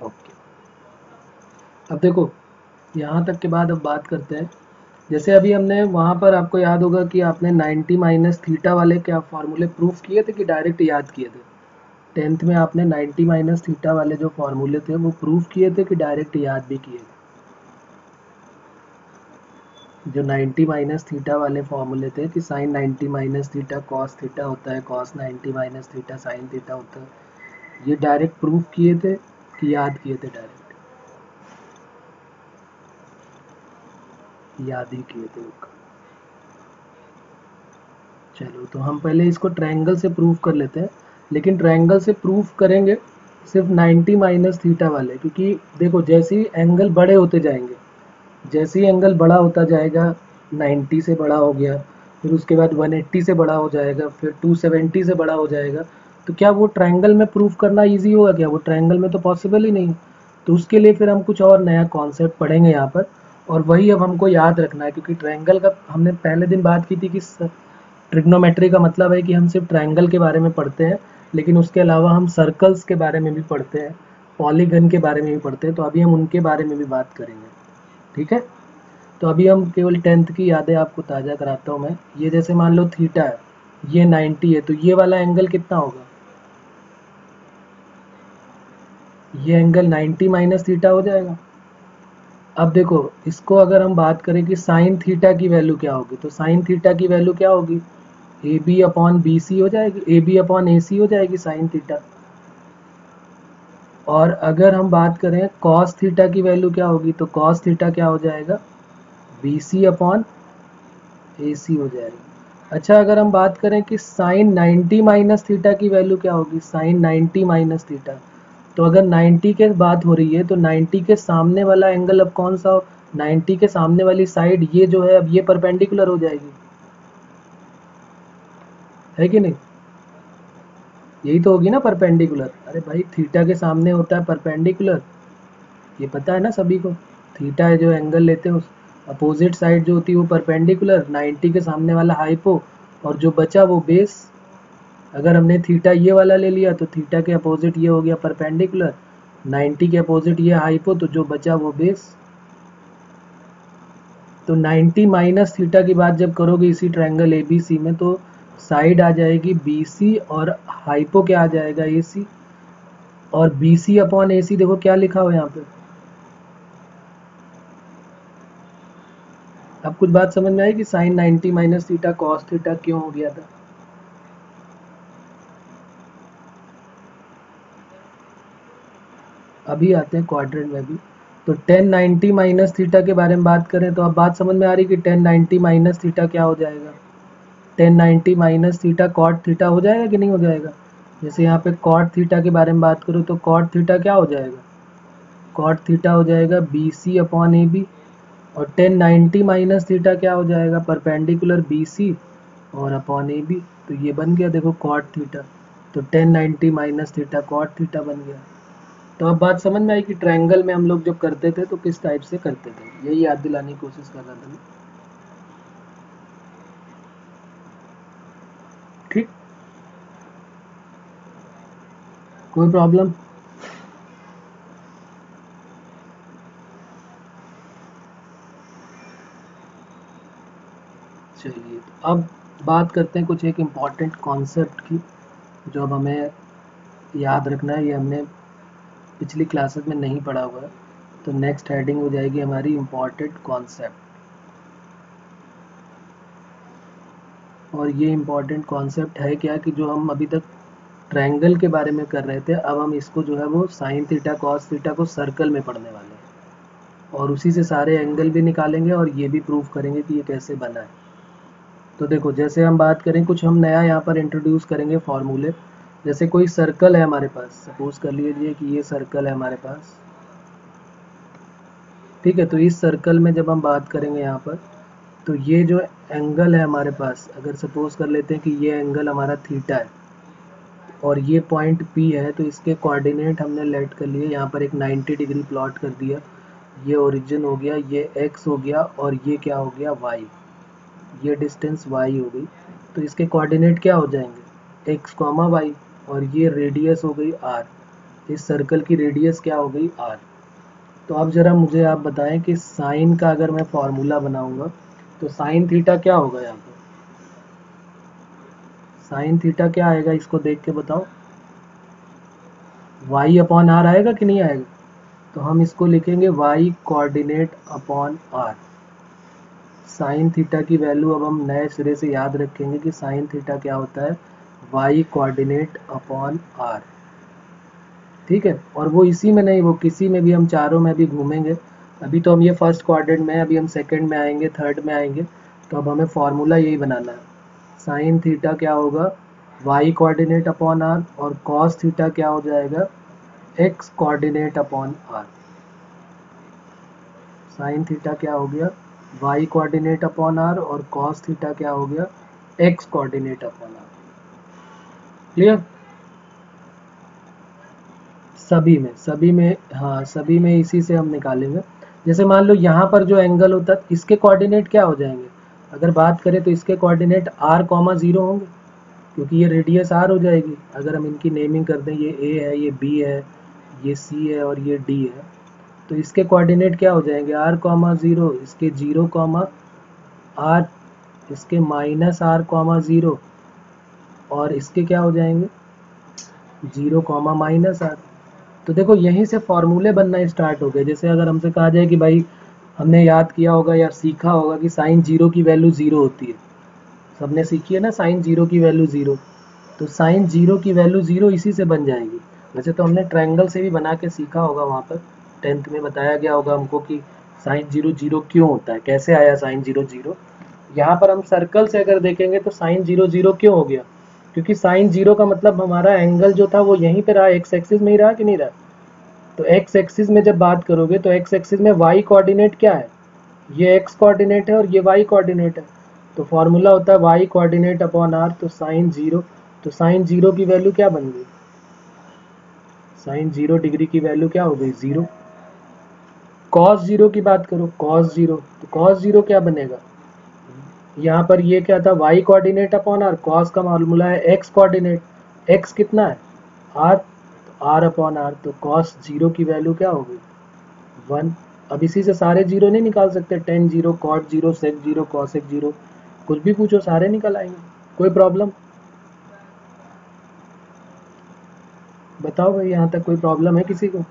Okay, अब देखो यहाँ तक के बाद अब बात करते हैं। जैसे अभी हमने वहाँ पर, आपको याद होगा कि आपने 90 माइनस थीटा वाले क्या फार्मूले प्रूफ किए थे कि डायरेक्ट याद किए थे? 10th में आपने 90 माइनस थीटा वाले जो फार्मूले थे वो प्रूफ किए थे कि डायरेक्ट याद भी किए थे? जो 90 माइनस थीटा वाले फार्मूले थे कि sine 90 minus theta cos theta होता है, cos 90 minus theta sine theta होता है, ये डायरेक्ट प्रूफ किए थे कि याद किए थे? डायरेक्ट याद ही किए थे। चलो तो हम पहले इसको ट्रायंगल से प्रूफ कर लेते हैं, लेकिन ट्रायंगल से प्रूफ करेंगे सिर्फ 90 माइनस थीटा वाले, क्योंकि देखो जैसे ही एंगल बड़े होते जाएंगे, जैसे ही एंगल बड़ा होता जाएगा, 90 से बड़ा हो गया, फिर उसके बाद 180 से बड़ा हो जाएगा, फिर 270 से बड़ा हो जाएगा, तो क्या वो ट्रायंगल में प्रूफ करना ईजी होगा? क्या वो ट्रायंगल में तो पॉसिबल ही नहीं है। तो उसके लिए फिर हम कुछ और नया कॉन्सेप्ट पढ़ेंगे यहाँ पर, और वही अब हमको याद रखना है, क्योंकि ट्रायंगल का हमने पहले दिन बात की थी कि ट्रिग्नोमेट्री का मतलब है कि हम सिर्फ ट्रायंगल के बारे में पढ़ते हैं, लेकिन उसके अलावा हम सर्कल्स के बारे में भी पढ़ते हैं, पॉलीगन के बारे में भी पढ़ते हैं, तो अभी हम उनके बारे में भी बात करेंगे। ठीक है, तो अभी हम केवल 10th की यादें आपको ताज़ा कराता हूँ मैं। ये जैसे मान लो थीटा है, ये 90 है, तो ये वाला एंगल कितना होगा? ये एंगल 90 माइनस थीटा हो जाएगा। अब देखो इसको अगर हम बात करें कि साइन थीटा की वैल्यू क्या होगी, तो साइन थीटा की वैल्यू क्या होगी? A b upon b c हो जाएगी, ए बी अपॉन ए सी हो जाएगी साइन थीटा। और अगर हम बात करें कॉस थीटा की वैल्यू क्या होगी, तो कॉस थीटा क्या हो जाएगा? बी सी अपॉन ए सी हो जाएगा। अच्छा, अगर हम बात करें कि साइन 90 माइनस थीटा की वैल्यू क्या होगी, साइन 90 माइनस थीटा, तो अगर 90 के बात हो रही है तो 90 के सामने वाला एंगल अब कौन सा हो? 90 के सामने वाली साइड ये जो है, अब ये परपेंडिकुलर हो जाएगी, है कि नहीं? यही तो होगी ना परपेंडिकुलर। अरे भाई थीटा के सामने होता है परपेंडिकुलर, ये पता है ना सभी को। थीटा है जो एंगल लेते हैं, उस अपोजिट साइड जो होती है वो परपेंडिकुलर, 90 के सामने वाला हाइपो, और जो बचा वो बेस। अगर हमने थीटा ये वाला ले लिया तो थीटा के अपोजिट ये हो गया परपेंडिकुलर, 90 के अपोजिट ये हाइपो, तो जो बचा वो बेस। तो 90 माइनस थीटा की बात जब करोगे इसी ट्रायंगल ABC में, तो साइड आ जाएगी BC और हाइपो क्या आ जाएगा AC, और BC अपॉन AC देखो क्या लिखा हुआ है यहाँ पे। अब कुछ बात समझ में आई कि sine 90 minus theta cos theta क्यों हो गया था। अभी आते हैं क्वाड्रेंट में भी। तो 1090 माइनस थीटा के बारे में बात करें तो अब बात समझ में आ रही कि 1090 माइनस थीटा क्या हो जाएगा। 1090 माइनस थीटा कॉट थीटा हो जाएगा कि नहीं हो जाएगा। जैसे यहाँ पे कॉट थीटा के बारे में बात करूँ तो कॉट थीटा क्या हो जाएगा, कॉट थीटा हो जाएगा BC अपॉन AB, और 1090 माइनस थीटा क्या हो जाएगा, परपेंडिकुलर BC और अपॉन AB। तो ये बन गया देखो कॉट थीटा। तो 1090 माइनस थीटा कॉट थीटा बन गया। तो अब बात समझ में आई कि ट्रायंगल में हम लोग जब करते थे तो किस टाइप से करते थे, यही याद दिलाने की कोशिश कर रहा था मैं। ठीक, कोई प्रॉब्लम। चलिए अब बात करते हैं कुछ एक इम्पॉर्टेंट कॉन्सेप्ट की, जो अब हमें याद रखना है। ये हमने पिछली क्लासेस में नहीं पढ़ा हुआ है, तो नेक्स्ट हेडिंग हो जाएगी हमारी इम्पॉर्टेंट कॉन्सेप्ट। और ये इम्पॉर्टेंट कॉन्सेप्ट है क्या कि जो हम अभी तक ट्रायंगल के बारे में कर रहे थे, अब हम इसको जो है वो साइन थीटा कॉस थीटा को सर्कल में पढ़ने वाले हैं, और उसी से सारे एंगल भी निकालेंगे और ये भी प्रूव करेंगे कि ये कैसे बना है। तो देखो जैसे हम बात करें, कुछ हम नया यहाँ पर इंट्रोड्यूस करेंगे फॉर्मूले। जैसे कोई सर्कल है हमारे पास, सपोज कर लीजिए कि ये सर्कल है हमारे पास, ठीक है। तो इस सर्कल में जब हम बात करेंगे यहाँ पर, तो ये जो एंगल है हमारे पास, अगर सपोज कर लेते हैं कि ये एंगल हमारा थीटा है और ये पॉइंट P है, तो इसके कोऑर्डिनेट हमने लेट कर लिए, यहाँ पर एक 90 डिग्री प्लॉट कर दिया। ये ओरिजिन हो गया, ये x हो गया, और ये क्या हो गया y, ये डिस्टेंस y हो गई। तो इसके कोऑर्डिनेट क्या हो जाएंगे, x कॉमा y, और ये रेडियस हो गई r। इस सर्कल की रेडियस क्या हो गई r। तो अब ज़रा मुझे आप बताएं कि साइन का अगर मैं फॉर्मूला बनाऊंगा तो साइन थीटा क्या होगा यहाँ पे, साइन थीटा क्या आएगा, इसको देख के बताओ। y अपॉन r आएगा कि नहीं आएगा। तो हम इसको लिखेंगे y coordinate upon r। Sign theta की वैल्यू अब हम नए सिरे से याद रखेंगे कि साइन थीटा क्या होता है, y कोऑर्डिनेट अपॉन r। ठीक है, और वो इसी में नहीं, वो किसी में भी, हम चारों में भी घूमेंगे। अभी तो हम ये फर्स्ट क्वाड्रेंट में है, अभी हम सेकंड में आएंगे, थर्ड में आएंगे। तो अब हमें फॉर्मूला यही बनाना है, साइन थीटा क्या होगा, y कोऑर्डिनेट अपॉन r, और कॉस थीटा क्या हो जाएगा, x coordinate upon r। Sine theta क्या हो गया, y कोऑर्डिनेट अपॉन r, और कॉस थीटा क्या हो गया, x coordinate upon r। Clear. सभी में हाँ, सभी में इसी से हम निकालेंगे। जैसे मान लो यहाँ पर जो एंगल होता है, इसके कोऑर्डिनेट क्या हो जाएंगे, अगर बात करें तो इसके कोऑर्डिनेट r,0 होंगे, क्योंकि ये रेडियस r हो जाएगी। अगर हम इनकी नेमिंग कर दें, ये a है, ये b है, ये c है, और ये d है, तो इसके कोऑर्डिनेट क्या हो जाएंगे, r,0, इसके 0, r, इसके -r,0, और इसके क्या हो जाएंगे 0, -r। तो देखो यहीं से फॉर्मूले बनना स्टार्ट हो गए। जैसे अगर हमसे कहा जाए कि भाई हमने याद किया होगा या सीखा होगा कि साइन 0 की वैल्यू 0 होती है, सबने सीखी है ना, साइन 0 की वैल्यू 0। तो साइन 0 की वैल्यू 0 इसी से बन जाएगी। वैसे तो हमने ट्रायंगल से भी बना के सीखा होगा, वहाँ पर 10th में बताया गया होगा हमको कि साइन 0 0 क्यों होता है, कैसे आया साइन 0 0। यहाँ पर हम सर्कल से अगर देखेंगे तो साइन 0 0 क्यों हो गया, क्योंकि साइन 0 का मतलब हमारा एंगल जो था वो यहीं पे रहा, एक्स एक्सिस में ही रहा कि नहीं रहा। तो एक्स एक्सिस में जब बात करोगे तो एक्स एक्सिस में वाई कोऑर्डिनेट क्या है, ये एक्स कोऑर्डिनेट है और ये वाई कोऑर्डिनेट है। तो फॉर्मूला होता है वाई कोऑर्डिनेट अपॉन आर। तो साइन 0, तो साइन 0 की वैल्यू क्या बन गई, साइन 0 डिग्री की वैल्यू क्या हो गई 0। कॉस 0 की बात करो, कॉस 0, तो कॉस 0 क्या बनेगा, यहाँ पर ये क्या था, y coordinate upon r, cos का फॉर्मूला है x कोऑर्डिनेट, x कितना है r, तो r अपॉन आर। तो कॉस 0 की वैल्यू क्या हो गई 1। अब इसी से सारे जीरो नहीं निकाल सकते, tan zero, cot zero, sec zero, cosec zero, कुछ भी पूछो सारे निकल आएंगे, कोई प्रॉब्लम? बताओ भाई, यहाँ तक कोई प्रॉब्लम है किसी को?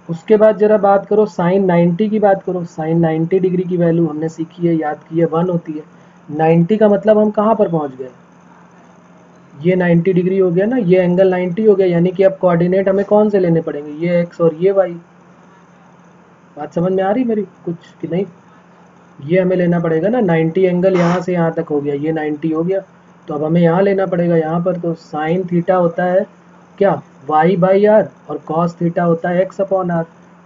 उसके बाद जरा बात करो साइन 90 की, बात करो साइन 90 डिग्री की वैल्यू हमने सीखी है, याद की है, 1 होती है। 90 का मतलब हम कहाँ पर पहुँच गए? ये 90 डिग्री हो गया ना, ये एंगल 90 हो गया, यानी कि अब कोऑर्डिनेट हमें कौन से लेने पड़ेंगे? ये एक्स और ये वाई। बात समझ में आ रही मेरी कुछ कि नहीं? ये हमें लेना पड़ेगा ना, 90 एंगल यहाँ से यहाँ तक हो गया, ये 90 हो गया, तो अब हमें यहाँ लेना पड़ेगा, यहाँ पर तो साइन थीटा होता है क्या, वाई बाई आर, और कॉस थीटा होता है एक्स अपॉन आर।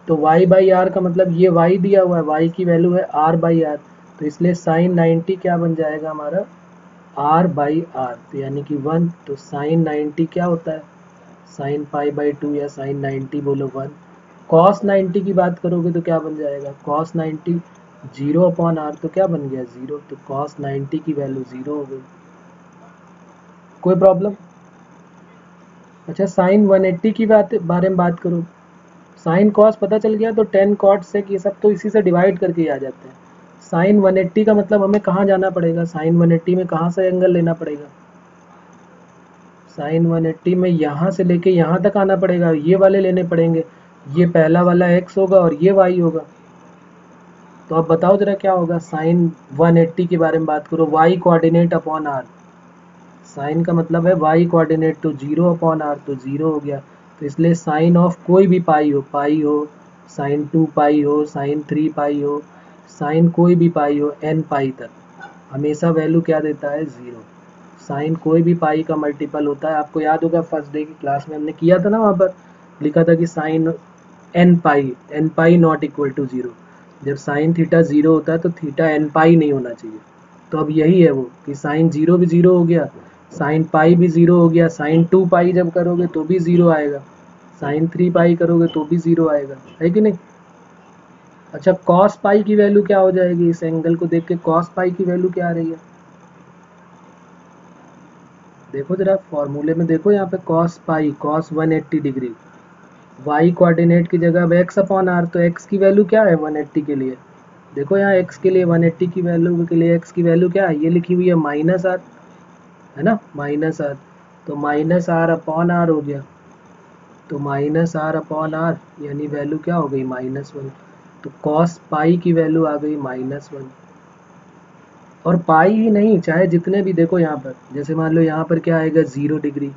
तो वाई बाई आर का मतलब ये वाई दिया हुआ है, वाई की वैल्यू है आर बाई आर, तो इसलिए साइन 90 क्या बन जाएगा हमारा, आर बाई आर, तो यानी कि 1। तो साइन 90 क्या होता है, साइन पाई बाई 2 या साइन 90 बोलो 1। कॉस 90 की बात करोगे तो क्या बन जाएगा, कॉस 90 जीरो अपॉन आर, तो क्या बन गया, जीरो, तो कॉस 90 की वैल्यू जीरो हो गई। कोई प्रॉब्लम? अच्छा, साइन 180 की बारे में बात करो। साइन कॉस पता चल गया, तो टेन कॉट सेक ये सब तो इसी से डिवाइड करके ही आ जाते हैं। साइन 180 का मतलब हमें कहाँ जाना पड़ेगा, साइन 180 में कहाँ से एंगल लेना पड़ेगा, साइन 180 में यहाँ से लेके यहाँ तक आना पड़ेगा, ये वाले लेने पड़ेंगे, ये पहला वाला x होगा और ये y होगा। तो अब बताओ जरा क्या होगा, साइन 180 के बारे में बात करो, y coordinate upon r, sine का मतलब है y कोऑर्डिनेट, तो जीरो अपॉन r, तो जीरो हो गया। तो इसलिए साइन ऑफ कोई भी पाई हो, साइन 2 पाई हो, साइन 3 पाई हो, साइन कोई भी पाई हो, n पाई तक, हमेशा वैल्यू क्या देता है, जीरो। साइन कोई भी पाई का मल्टीपल होता है, आपको याद होगा फर्स्ट डे की क्लास में हमने किया था ना, वहाँ पर लिखा था कि sine n pi not equal to zero. जब साइन थीटा जीरो होता है तो थीटा एन पाई नहीं होना चाहिए। तो अब यही है वो कि साइन जीरो भी जीरो हो गया, साइन पाई भी जीरो हो गया, साइन 2 पाई जब करोगे तो भी जीरो आएगा, साइन 3 पाई करोगे तो भी जीरो आएगा, है कि नहीं? अच्छा, कॉस पाई की वैल्यू क्या हो जाएगी, इस एंगल को देख के कॉस पाई की वैल्यू क्या आ रही है, देखो जरा फॉर्मूले में देखो, यहाँ पे cos pi, cos 180 degree, y coordinate की जगह अब एक्स अपॉन आर, तो एक्स की वैल्यू क्या है 180 के लिए, देखो यहाँ एक्स के लिए 180 की वैल्यू के लिए एक्स की वैल्यू क्या है, ये लिखी हुई है माइनस आर, है ना, माइनस आर, तो माइनस आर अपॉन आर हो गया, तो माइनस आर अपॉन आर यानी वैल्यू क्या हो गई, -1। तो कॉस पाई की वैल्यू आ गई -1। और पाई ही नहीं, चाहे जितने भी देखो यहाँ पर, जैसे मान लो यहाँ पर क्या आएगा 0 डिग्री,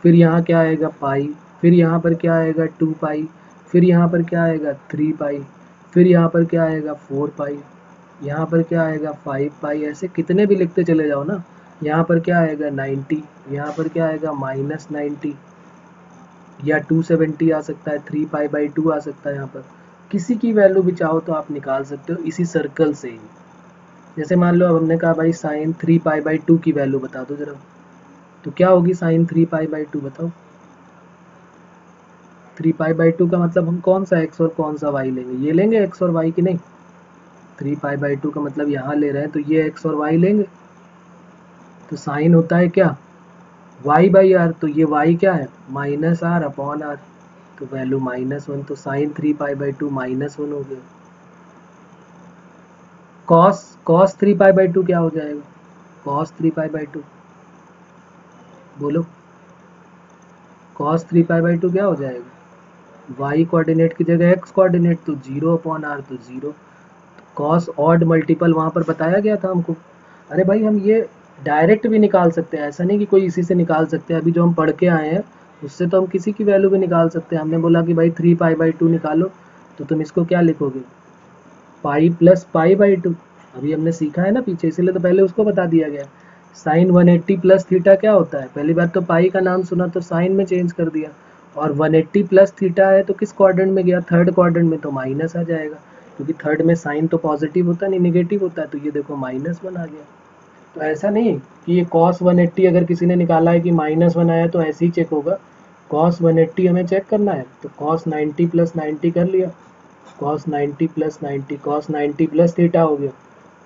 फिर यहाँ क्या आएगा पाई, फिर यहाँ पर क्या आएगा 2 पाई, फिर यहाँ पर क्या आएगा 3 पाई, फिर यहाँ पर क्या आएगा 4 पाई, यहाँ पर क्या आएगा 5 पाई, ऐसे कितने भी लिखते चले जाओ ना। यहाँ पर क्या आएगा 90, यहाँ पर क्या आएगा -90, या 270 आ सकता है, 3 पाई बाई 2 आ सकता है, यहाँ पर किसी की वैल्यू भी चाहो तो आप निकाल सकते हो इसी सर्कल से ही। जैसे मान लो अब हमने कहा भाई साइन 3 पाई बाई 2 की वैल्यू बता दो जरा, तो क्या होगी साइन 3 पाई बाई 2, बताओ। 3 पाई बाई 2 का मतलब हम कौन सा x और कौन सा y लेंगे, ये लेंगे x और y की नहीं, 3 पाई बाई 2 का मतलब यहाँ ले रहे हैं तो ये x और y लेंगे, तो साइन होता है क्या y बाई आर, तो ये y क्या है माइनस आर अपॉन आर, तो वैल्यू -1, तो साइन 3 पाई बाई 2 -1 हो गया। कॉस कॉस 3 पाई बाई 2 क्या हो जाएगा, कॉस 3 पाई बाई 2, बोलो कॉस 3 पाई बाई 2 क्या हो जाएगा, y कोऑर्डिनेट की जगह x कोऑर्डिनेट, तो जीरो अपॉन आर, तो जीरो। कॉस ऑड मल्टीपल वहाँ पर बताया गया था हमको। अरे भाई हम ये डायरेक्ट भी निकाल सकते हैं, ऐसा नहीं कि कोई इसी से निकाल सकते हैं, अभी जो हम पढ़ के आए हैं उससे तो हम किसी की वैल्यू भी निकाल सकते हैं। हमने बोला कि भाई 3 पाई बाई 2 निकालो, तो तुम इसको क्या लिखोगे, पाई प्लस पाई बाई 2, अभी हमने सीखा है ना पीछे, इसीलिए तो पहले उसको बता दिया गया। साइन 180 प्लस थीटा क्या होता है, पहली बात तो पाई का नाम सुना तो साइन में चेंज कर दिया, और 180 प्लस थीटा है तो किस क्वाड्रेंट में गया, थर्ड क्वाड्रेंट में, तो माइनस आ जाएगा, क्योंकि थर्ड में साइन तो पॉजिटिव होता नहीं निगेटिव होता है, तो ये देखो -1 आ गया। तो ऐसा नहीं कि ये cos 180 अगर किसी ने निकाला है कि -1 आया तो ऐसे ही चेक होगा, cos 180 हमें चेक करना है तो cos 90 प्लस 90 कर लिया, cos 90 plus 90, cos 90 plus theta हो गया,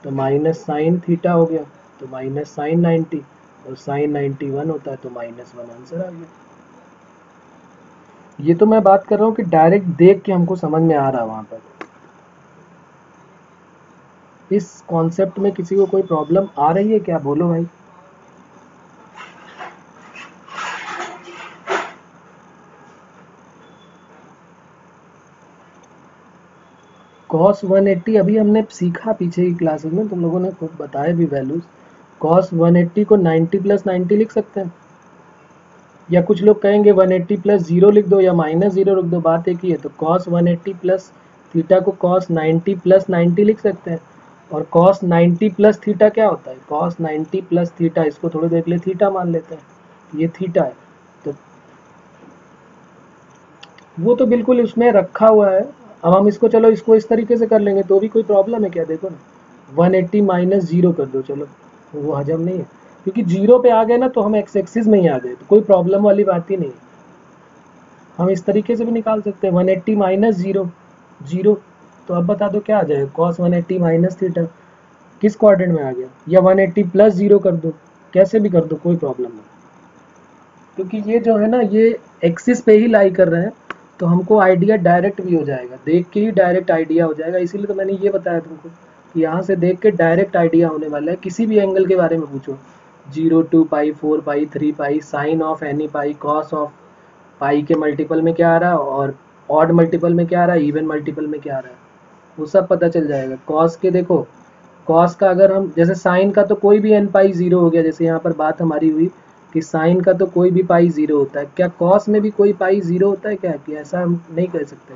तो माइनस साइन थीटा हो गया, तो माइनस साइन 90, और साइन 91 होता है तो -1 आंसर आ गया। ये तो मैं बात कर रहा हूँ कि डायरेक्ट देख के हमको समझ में आ रहा है वहाँ पर, इस कॉन्सेप्ट में किसी को कोई प्रॉब्लम आ रही है क्या? बोलो भाई। cos 180 अभी हमने सीखा पीछे की क्लासेस में, तुम लोगों ने खुद बताए भी वैल्यूज। cos 180 को 90 + 90 लिख सकते हैं, या कुछ लोग कहेंगे 180 + 0 लिख दो या -0 लिख दो, बात एक ही है। तो cos 180 प्लस थीटा को cos 90 + 90 लिख सकते हैं। और cos 90 + थीटा क्या होता है? cos 90 + थीटा, इसको थोड़ी देर के लिए थीटा मान लेते हैं, ये थीटा है। तो वो तो बिल्कुल उसमें रखा हुआ है। अब हम इसको, चलो इसको इस तरीके से कर लेंगे तो भी कोई प्रॉब्लम है क्या? देखो ना, 180 - 0 कर दो, चलो वो हजम नहीं है, क्योंकि 0 पे आ गए ना तो हम एक्स एक्सिस में ही आ गए, तो कोई प्रॉब्लम वाली बात ही नहीं है। हम इस तरीके से भी निकाल सकते हैं 180 - 0, 0। तो अब बता दो क्या आ जाएगा? cos 180 - थीटा किस क्वाड्रेंट में आ गया? या 180 + 0 कर दो, कैसे भी कर दो, कोई प्रॉब्लम नहीं, क्योंकि ये जो है ना ये एक्सिस पे ही लाई कर रहे हैं, तो हमको आइडिया डायरेक्ट भी हो जाएगा, देख के ही डायरेक्ट आइडिया हो जाएगा। इसीलिए तो मैंने ये बताया तुमको कि यहाँ से देख के डायरेक्ट आइडिया होने वाला है। किसी भी एंगल के बारे में पूछो, 0, 2 pi, 4 pi, 3 pi, sine of any pi, cos of pi के मल्टीपल में क्या आ रहा है, और ऑड मल्टीपल में क्या आ रहा है, इवन मल्टीपल में क्या आ रहा है, वो सब पता चल जाएगा। कॉस के देखो, कॉस का अगर हम, जैसे साइन का तो कोई भी एन पाई 0 हो गया, जैसे यहाँ पर बात हमारी हुई कि साइन का तो कोई भी पाई 0 होता है, क्या कॉस में भी कोई पाई 0 होता है क्या? कि ऐसा हम नहीं कह सकते।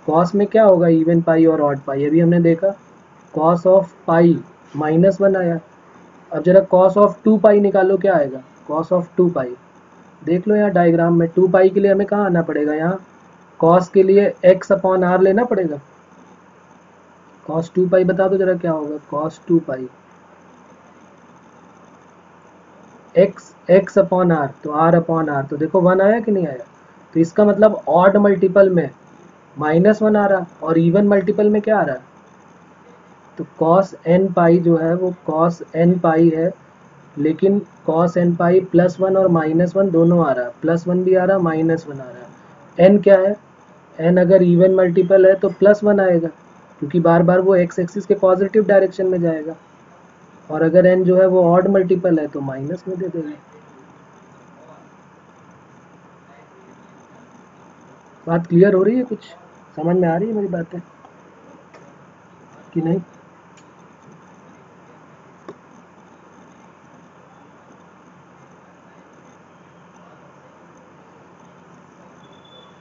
कॉस में क्या होगा, इवन पाई और ऑड पाई। अभी हमने देखा कॉस ऑफ पाई -1 आया। अब जरा कॉस ऑफ 2 पाई निकालो, क्या आएगा? कॉस ऑफ 2 पाई देख लो यहाँ डायग्राम में, 2 पाई के लिए हमें कहाँ आना पड़ेगा? यहाँ कॉस के लिए x/r लेना पड़ेगा। कॉस 2 पाई बता दो जरा क्या होगा? कॉस 2 पाई x/r, तो r/r, तो देखो 1 आया कि नहीं आया? तो इसका मतलब ऑड मल्टीपल में -1 आ रहा, और इवन मल्टीपल में क्या आ रहा है? तो cos n पाई जो है वो cos n पाई है, लेकिन cos n पाई +1 और -1 दोनों आ रहा है, +1 भी आ रहा, -1 आ रहा है। n क्या है? n अगर इवन मल्टीपल है तो +1 आएगा, क्योंकि बार बार वो x एक्सिस के पॉजिटिव डायरेक्शन में जाएगा, और अगर n जो है वो ऑड मल्टीपल है तो माइनस में दे देगा। बात क्लियर हो रही है? कुछ समझ में आ रही है मेरी बातें कि नहीं?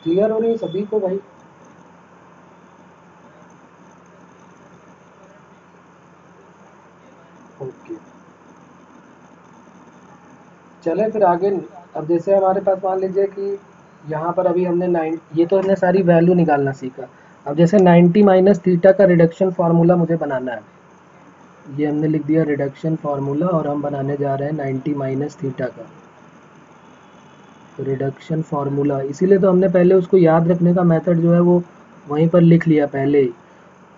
क्लियर हो रही है सभी को भाई? ओके, चले फिर आगे। अब जैसे हमारे पास मान लीजिए कि यहाँ पर अभी हमने 9, ये तो हमने सारी वैल्यू निकालना सीखा। अब जैसे 90 - थीटा का रिडक्शन फार्मूला मुझे बनाना है, ये हमने लिख दिया रिडक्शन फार्मूला, और हम बनाने जा रहे हैं 90 - थीटा का रिडक्शन फार्मूला। इसीलिए तो हमने पहले उसको याद रखने का मेथड जो है वो वहीं पर लिख लिया पहले ही,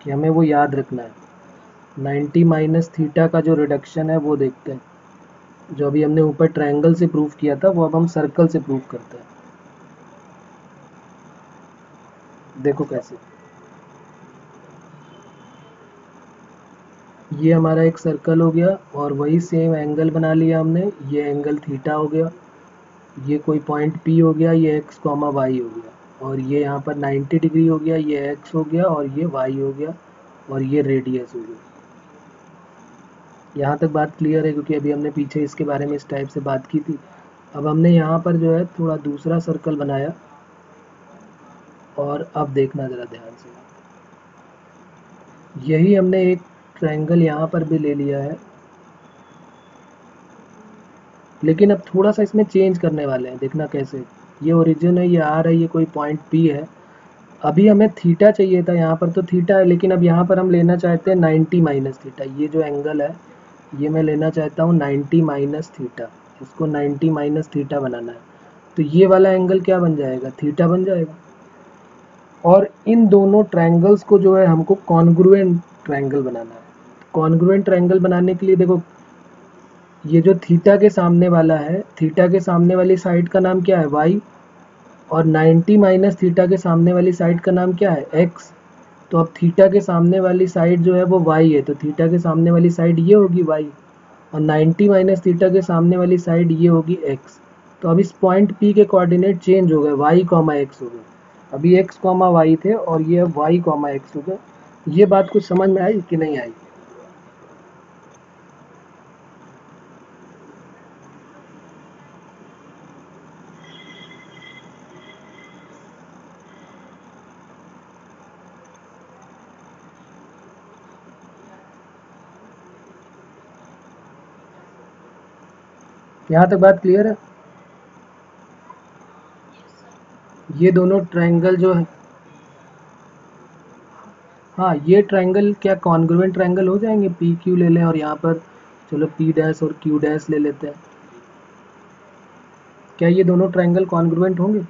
कि हमें वो याद रखना है। 90 - थीटा का जो रिडक्शन है वो देखते हैं, जो अभी हमने ऊपर ट्रायंगल से प्रूव किया था वो अब हम सर्कल से प्रूव करते हैं। देखो कैसे, ये हमारा एक सर्कल हो गया, और वही सेम एंगल बना लिया हमने, ये एंगल थीटा हो गया, ये कोई पॉइंट P हो गया, ये x, y हो गया, और ये यहाँ पर 90 डिग्री हो गया, ये x हो गया, और ये y हो गया, और ये रेडियस हो गया। यहाँ तक बात क्लियर है? क्योंकि अभी हमने पीछे इसके बारे में इस टाइप से बात की थी। अब हमने यहाँ पर जो है थोड़ा दूसरा सर्कल बनाया, और अब देखना ज़रा ध्यान से, यही हमने एक ट्रायंगल यहाँ पर भी ले लिया है, लेकिन अब थोड़ा सा इसमें चेंज करने वाले हैं। देखना कैसे, ये ओरिजिन है, ये आर है, ये कोई पॉइंट P है। अभी हमें थीटा चाहिए था, यहाँ पर तो थीटा है, लेकिन अब यहाँ पर हम लेना चाहते हैं 90 - थीटा। ये जो एंगल है ये मैं लेना चाहता हूँ 90 - थीटा, इसको 90 - थीटा बनाना है। तो ये वाला एंगल क्या बन जाएगा? थीटा बन जाएगा। और इन दोनों ट्रायंगल्स को जो है हमको कॉन्ग्रुएंट ट्रायंगल बनाना है। कॉन्ग्रुएंट ट्रायंगल बनाने के लिए देखो, ये जो थीटा के सामने वाला है, थीटा के सामने वाली साइड का नाम क्या है? y, और 90 - थीटा के सामने वाली साइड का नाम क्या है? x। तो अब थीटा के सामने वाली साइड जो है वो y है, तो थीटा के सामने वाली साइड ये होगी y, और 90 माइनस थीटा के सामने वाली साइड ये होगी x। तो अब इस पॉइंट P के कोऑर्डिनेट चेंज हो गए, y कॉमा x हो गए। अभी x कॉमा y थे और ये अब y कॉमा x हो गए। ये बात कुछ समझ में आई कि नहीं आई? यहाँ तक बात क्लियर है? ये दोनों ट्रायंगल जो है, हाँ ये ट्रायंगल क्या कॉन्ग्रुएंट ट्रायंगल हो जाएंगे? पी क्यू ले लें और यहाँ पर चलो पी डैश और क्यू डैश ले लेते हैं। क्या ये दोनों ट्रायंगल कॉन्ग्रुएंट होंगे?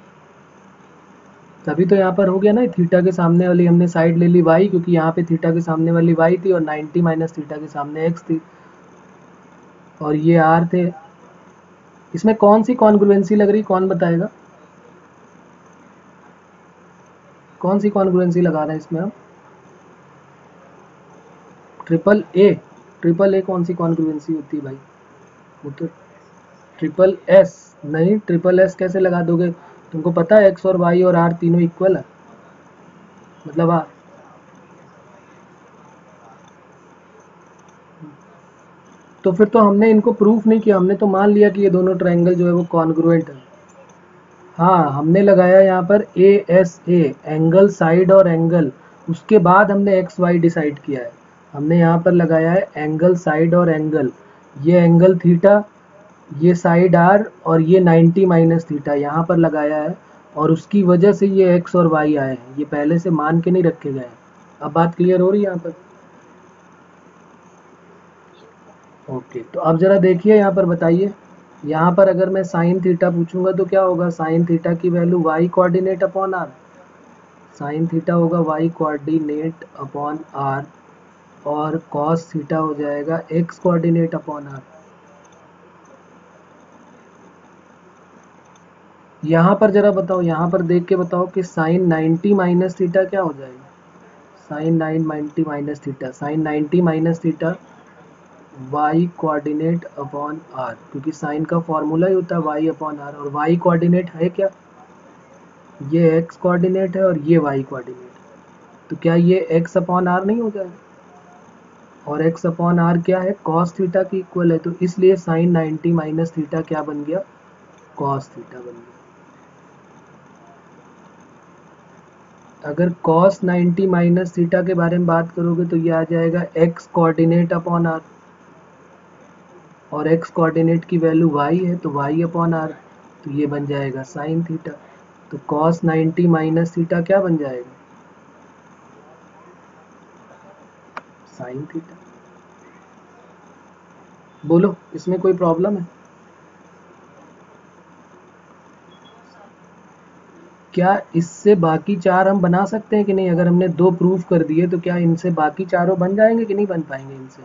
तभी तो यहाँ पर हो गया ना, थीटा के सामने वाली हमने साइड ले ली y, क्योंकि यहाँ पे थीटा के सामने वाली y थी और 90 माइनस थीटा के सामने x थी और ये r थे। इसमें कौन सी कॉन्ग्रुएंसी लग रही, कौन बताएगा? कौन सी कॉन्ग्रुएंसी लगा रहे हैं इसमें हम? Triple A? ट्रिपल ए कौन सी कॉन्ग्रुएंसी होती है भाई? वो तो ट्रिपल एस। नहीं, ट्रिपल एस कैसे लगा दोगे? तुमको पता है एक्स और वाई और आर तीनों इक्वल है, मतलब तो फिर तो हमने इनको प्रूफ नहीं किया, हमने तो मान लिया कि ये दोनों ट्रायंगल जो है वो कॉन्ग्रुएंट है। हाँ, हमने लगाया यहाँ पर A S A, angle side और एंगल, उसके बाद हमने एक्स वाई डिसाइड किया है। हमने यहाँ पर लगाया है एंगल साइड और एंगल, ये एंगल थीटा, ये साइड आर और ये 90 माइनस थीटा यहाँ पर लगाया है, और उसकी वजह से ये एक्स और वाई आए हैं, ये पहले से मान के नहीं रखे गए हैं। अब बात क्लियर हो रही है यहाँ पर? ओके, तो अब जरा देखिए यहाँ पर, बताइए यहाँ पर अगर मैं साइन थीटा पूछूंगा तो क्या होगा? साइन थीटा की value y coordinate upon r, sine theta होगा वाई कोऑर्डिनेट अपॉन आर, और कॉस थीटा हो जाएगा एक्स कोऑर्डिनेट अपॉन आर। यहाँ पर जरा बताओ, यहाँ पर देख के बताओ कि साइन 90 माइनस थीटा क्या हो जाएगा? Sine 90 minus theta, sine 90 minus theta y coordinate upon r, क्योंकि साइन का फॉर्मूला ही होता है वाई अपॉन आर, और वाई कोऑर्डिनेट है क्या? ये एक्स कोऑर्डिनेट है और ये वाई कोऑर्डिनेट, तो क्या ये एक्स अपॉन आर नहीं हो जाएगा? और एक्स अपॉन आर क्या है? कॉस थीटा की इक्वल है, तो इसलिए साइन 90 माइनस थीटा क्या बन गया? कॉस थीटा बन गया। अगर cos 90 माइनस थीटा के बारे में बात करोगे तो ये आ जाएगा x कोऑर्डिनेट अपॉन आर, और x कोऑर्डिनेट की वैल्यू y है तो y अपॉन आर, तो ये बन जाएगा साइन थीटा। तो cos 90 माइनस थीटा क्या बन जाएगा? Sine theta. बोलो, इसमें कोई प्रॉब्लम है? क्या इससे बाकी चार हम बना सकते हैं कि नहीं? अगर हमने दो प्रूफ कर दिए तो क्या इनसे बाकी चारों बन जाएंगे कि नहीं बन पाएंगे इनसे?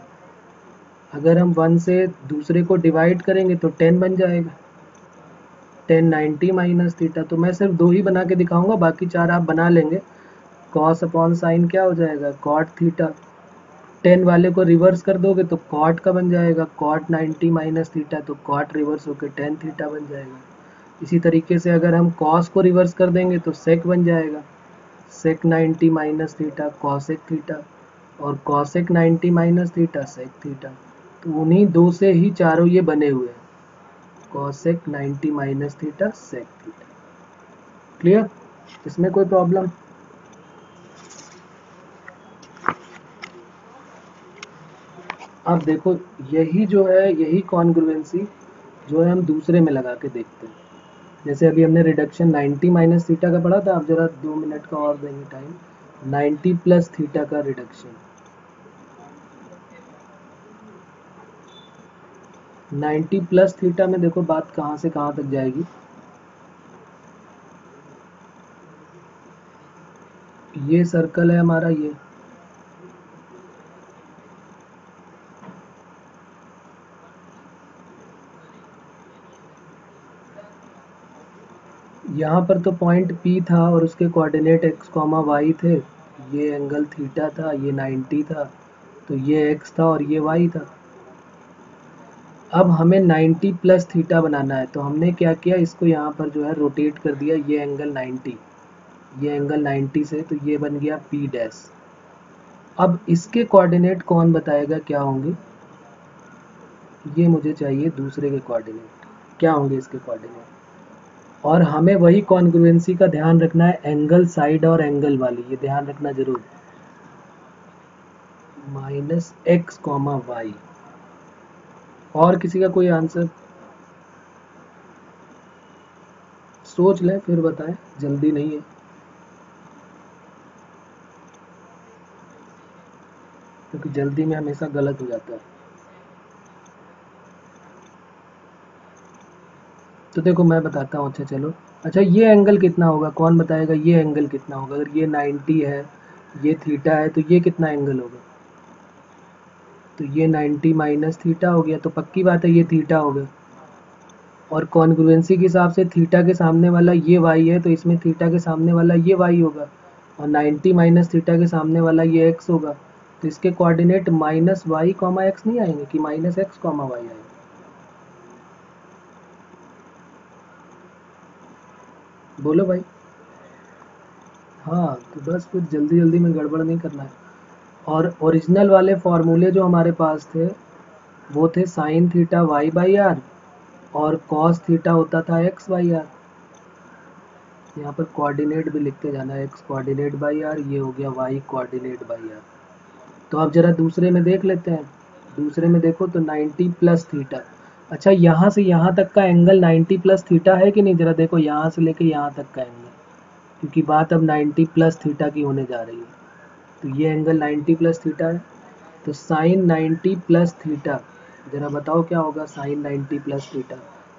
अगर हम 1 से दूसरे को डिवाइड करेंगे तो 10 बन जाएगा, 10 90 माइनस थीटा। तो मैं सिर्फ दो ही बना के दिखाऊंगा, बाकी चार आप बना लेंगे। कॉस अपॉन साइन क्या हो जाएगा? Cot theta. 10 वाले को रिवर्स कर दोगे तो कॉट का बन जाएगा, कॉट 90 माइनस थीटा, तो कॉट रिवर्स होकर टेन थीटा बन जाएगा। इसी तरीके से अगर हम कॉस को रिवर्स कर देंगे तो सेक बन जाएगा, sec 90 minus theta cosec theta, और cosec 90 minus theta sec theta. तो उन्हीं दो से ही चारों ये बने हुए हैं, cosec 90 minus theta sec theta. Clear? इसमें कोई प्रॉब्लम? अब देखो, यही जो है, यही कॉन्ग्रुएंसी जो है हम दूसरे में लगा के देखते हैं। जैसे अभी हमने रिडक्शन 90 माइनस थीटा का पढ़ा था, अब जरा 2 मिनट का और देंगे टाइम। 90 प्लस थीटा का रिडक्शन, 90 प्लस थीटा में देखो बात कहाँ से कहाँ तक जाएगी। ये सर्कल है हमारा, ये यहाँ पर तो पॉइंट P था और उसके कोऑर्डिनेट x, y थे। ये एंगल थीटा था, ये 90 था, तो ये x था और ये y था। अब हमें 90 प्लस थीटा बनाना है, तो हमने क्या किया, इसको यहाँ पर जो है रोटेट कर दिया, ये एंगल 90, ये एंगल 90 से, तो ये बन गया P डैश। अब इसके कोऑर्डिनेट कौन बताएगा क्या होंगे, ये मुझे चाहिए दूसरे के कोऑर्डिनेट, क्या होंगे इसके कोऑर्डिनेट। और हमें वही कॉन्ग्रुएंसी का ध्यान रखना है, एंगल साइड और एंगल वाली, ये ध्यान रखना जरूर, -x, y। और किसी का कोई आंसर सोच लें फिर बताएं, जल्दी नहीं है, क्योंकि जल्दी में हमेशा गलत हो जाता है। तो देखो मैं बताता हूँ, अच्छा चलो, अच्छा ये एंगल कितना होगा, कौन बताएगा ये एंगल कितना होगा। अगर ये 90 है, ये थीटा है, तो ये कितना एंगल होगा, तो ये 90 माइनस थीटा हो गया, तो पक्की बात है ये थीटा होगा। और कॉन्ग्रुएंसी के हिसाब से थीटा के सामने वाला ये y है, तो इसमें थीटा के सामने वाला ये y होगा, और 90 माइनस थीटा के सामने वाला ये x होगा, तो इसके कोऑर्डिनेट -y, x नहीं आएंगे कि -x, y आएंगे। बोलो भाई। हाँ, तो बस फिर जल्दी जल्दी में गड़बड़ नहीं करना है। और ओरिजिनल वाले फॉर्मूले जो हमारे पास थे, वो थे साइन थीटा y/r और कॉस थीटा होता था x/r। यहाँ पर कोऑर्डिनेट भी लिखते जाना है, x कोऑर्डिनेट बाई आर, ये हो गया y कोऑर्डिनेट बाई आर। तो अब जरा दूसरे में देख लेते हैं, दूसरे में देखो तो 90 प्लस थीटा। अच्छा, यहाँ से यहाँ तक का एंगल 90 प्लस थीटा है कि नहीं, जरा देखो यहाँ से लेके यहाँ तक का एंगल, क्योंकि बात अब 90 प्लस थीटा की होने जा रही है। तो ये एंगल 90 प्लस थीटा है, तो साइन 90 प्लस थीटा, जरा बताओ क्या होगा साइन 90 प्लस थीटा।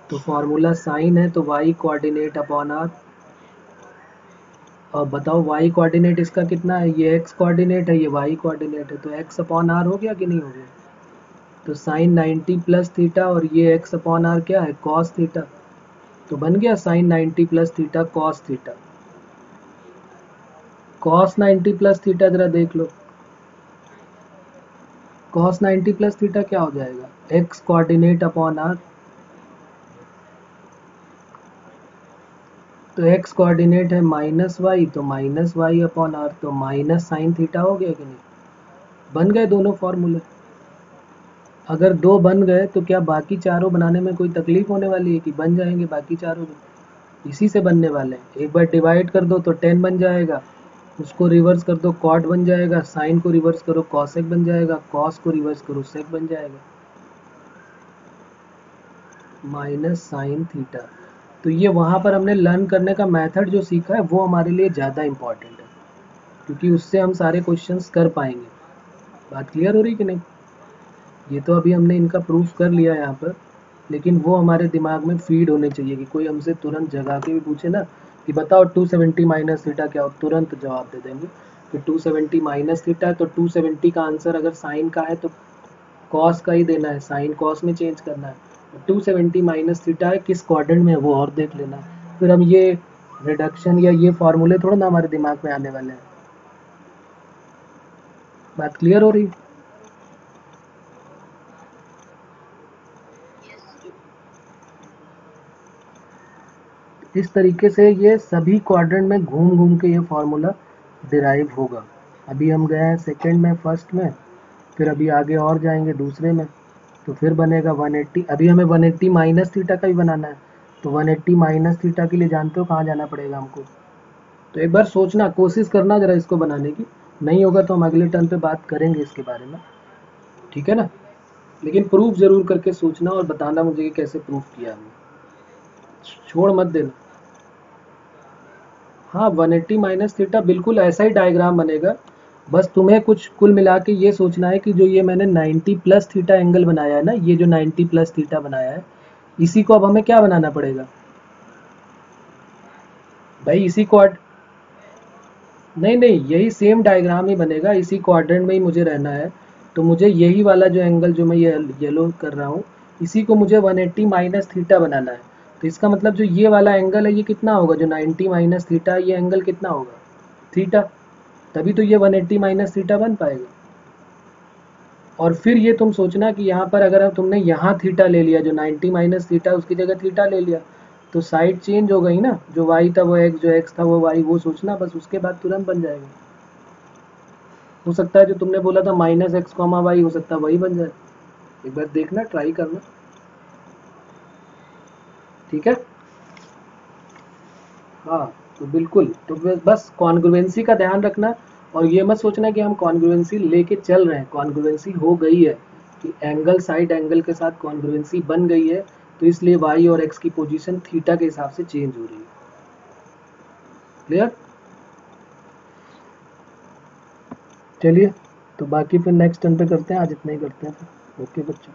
तो फॉर्मूला साइन है, तो y कोऑर्डिनेट अपॉन आर। अब बताओ y कोऑर्डिनेट इसका कितना है, ये x कोऑर्डिनेट है, ये y कोऑर्डिनेट है, तो x अपॉन आर हो गया कि नहीं हो गया। तो साइन 90 प्लस थीटा और ये x अपॉन आर क्या है, कॉस थीटा, तो बन गया sine 90 plus theta cos theta. Cos 90 plus theta जरा देख लो, कॉस 90 प्लस थीटा क्या हो जाएगा, x कोऑर्डिनेट अपॉन आर। तो x कोऑर्डिनेट है -y, तो -y अपॉन आर, तो माइनस साइन थीटा हो गया कि नहीं। बन गए दोनों फॉर्मूले। अगर दो बन गए तो क्या बाकी चारों बनाने में कोई तकलीफ होने वाली है, कि बन जाएंगे बाकी चारों इसी से बनने वाले हैं। एक बार डिवाइड कर दो तो 10 बन जाएगा, उसको रिवर्स कर दो कॉट बन जाएगा, साइन को रिवर्स करो कॉसेक बन जाएगा, कॉस को रिवर्स करो सेक बन जाएगा, माइनस साइन थीटा। तो ये वहाँ पर हमने लर्न करने का मेथड जो सीखा है वो हमारे लिए ज़्यादा इम्पॉर्टेंट है, क्योंकि उससे हम सारे क्वेश्चंस कर पाएंगे। बात क्लियर हो रही कि नहीं। ये तो अभी हमने इनका प्रूफ कर लिया यहाँ पर, लेकिन वो हमारे दिमाग में फीड होने चाहिए कि कोई हमसे तुरंत जगा के भी पूछे ना कि बताओ 270 माइनस थीटा क्या हो, तुरंत जवाब दे देंगे कि 270 माइनस थीटा है। तो 270 का आंसर अगर साइन का है तो कॉस का ही देना है, साइन कॉस में चेंज करना है। 270 माइनस थीटा है, किस क्वाड्रेंट में है वो और देख लेना है। फिर हम ये रिडक्शन या ये फॉर्मूले थोड़ा ना हमारे दिमाग में आने वाले हैं। बात क्लियर हो रही। इस तरीके से ये सभी क्वाड्रेंट में घूम घूम के ये फार्मूला डिराइव होगा। अभी हम गए हैं सेकंड में, फर्स्ट में, फिर अभी आगे और जाएंगे दूसरे में, तो फिर बनेगा 180। अभी हमें 180 माइनस थीटा का ही बनाना है, तो 180 माइनस थीटा के लिए जानते हो कहाँ जाना पड़ेगा हमको। तो एक बार सोचना, कोशिश करना जरा इसको बनाने की, नहीं होगा तो हम अगले टर्न पे बात करेंगे इसके बारे में, ठीक है ना। लेकिन प्रूफ जरूर करके सोचना और बताना मुझे कि कैसे प्रूफ किया हमने, छोड़ मत देना। हाँ, 180 माइनस थीटा बिल्कुल ऐसा ही डायग्राम बनेगा। बस तुम्हें कुछ कुल मिला के ये सोचना है कि जो ये मैंने 90 प्लस थीटा एंगल बनाया है ना, ये जो 90 प्लस थीटा बनाया है, इसी को अब हमें क्या बनाना पड़ेगा भाई, इसी क्वाड नहीं नहीं, यही सेम डायग्राम ही बनेगा, इसी क्वाड्रेंट में ही मुझे रहना है। तो मुझे यही वाला जो एंगल जो मैं ये येलो कर रहा हूँ, इसी को मुझे 180 माइनस थीटा बनाना है। तो इसका मतलब जो ये वाला एंगल है ये कितना होगा, जो 90 माइनस थीटा, ये एंगल कितना होगा, थीटा। तभी तो ये 180 माइनस थीटा बन पाएगा। और फिर ये तुम सोचना कि यहाँ पर अगर तुमने यहाँ थीटा ले लिया, जो 90 माइनस थीटा उसकी जगह थीटा ले लिया, तो साइड चेंज हो गई ना, जो y था वो x, जो x था वो y, वो सोचना बस, उसके बाद तुरंत बन जाएगा। हो सकता है जो तुमने बोला था माइनस एक्स कॉमा वाई, हो सकता है वही बन जाए। एक बार देखना, ट्राई करना, ठीक है। हाँ, तो बिल्कुल, तो बस कॉन्ग्रुएंसी का ध्यान रखना, और ये मत सोचना कि हम कॉन्ग्रुएंसी लेके चल रहे हैं, कॉन्ग्रुएंसी हो गई है कि एंगल साइड एंगल के साथ कॉन्ग्रुएंसी बन गई है, तो इसलिए वाई और एक्स की पोजीशन थीटा के हिसाब से चेंज हो रही है। क्लियर? चलिए, तो बाकी फिर नेक्स्ट टर्न पे करते हैं, आज इतना ही करते हैं फिर। ओके बच्चों।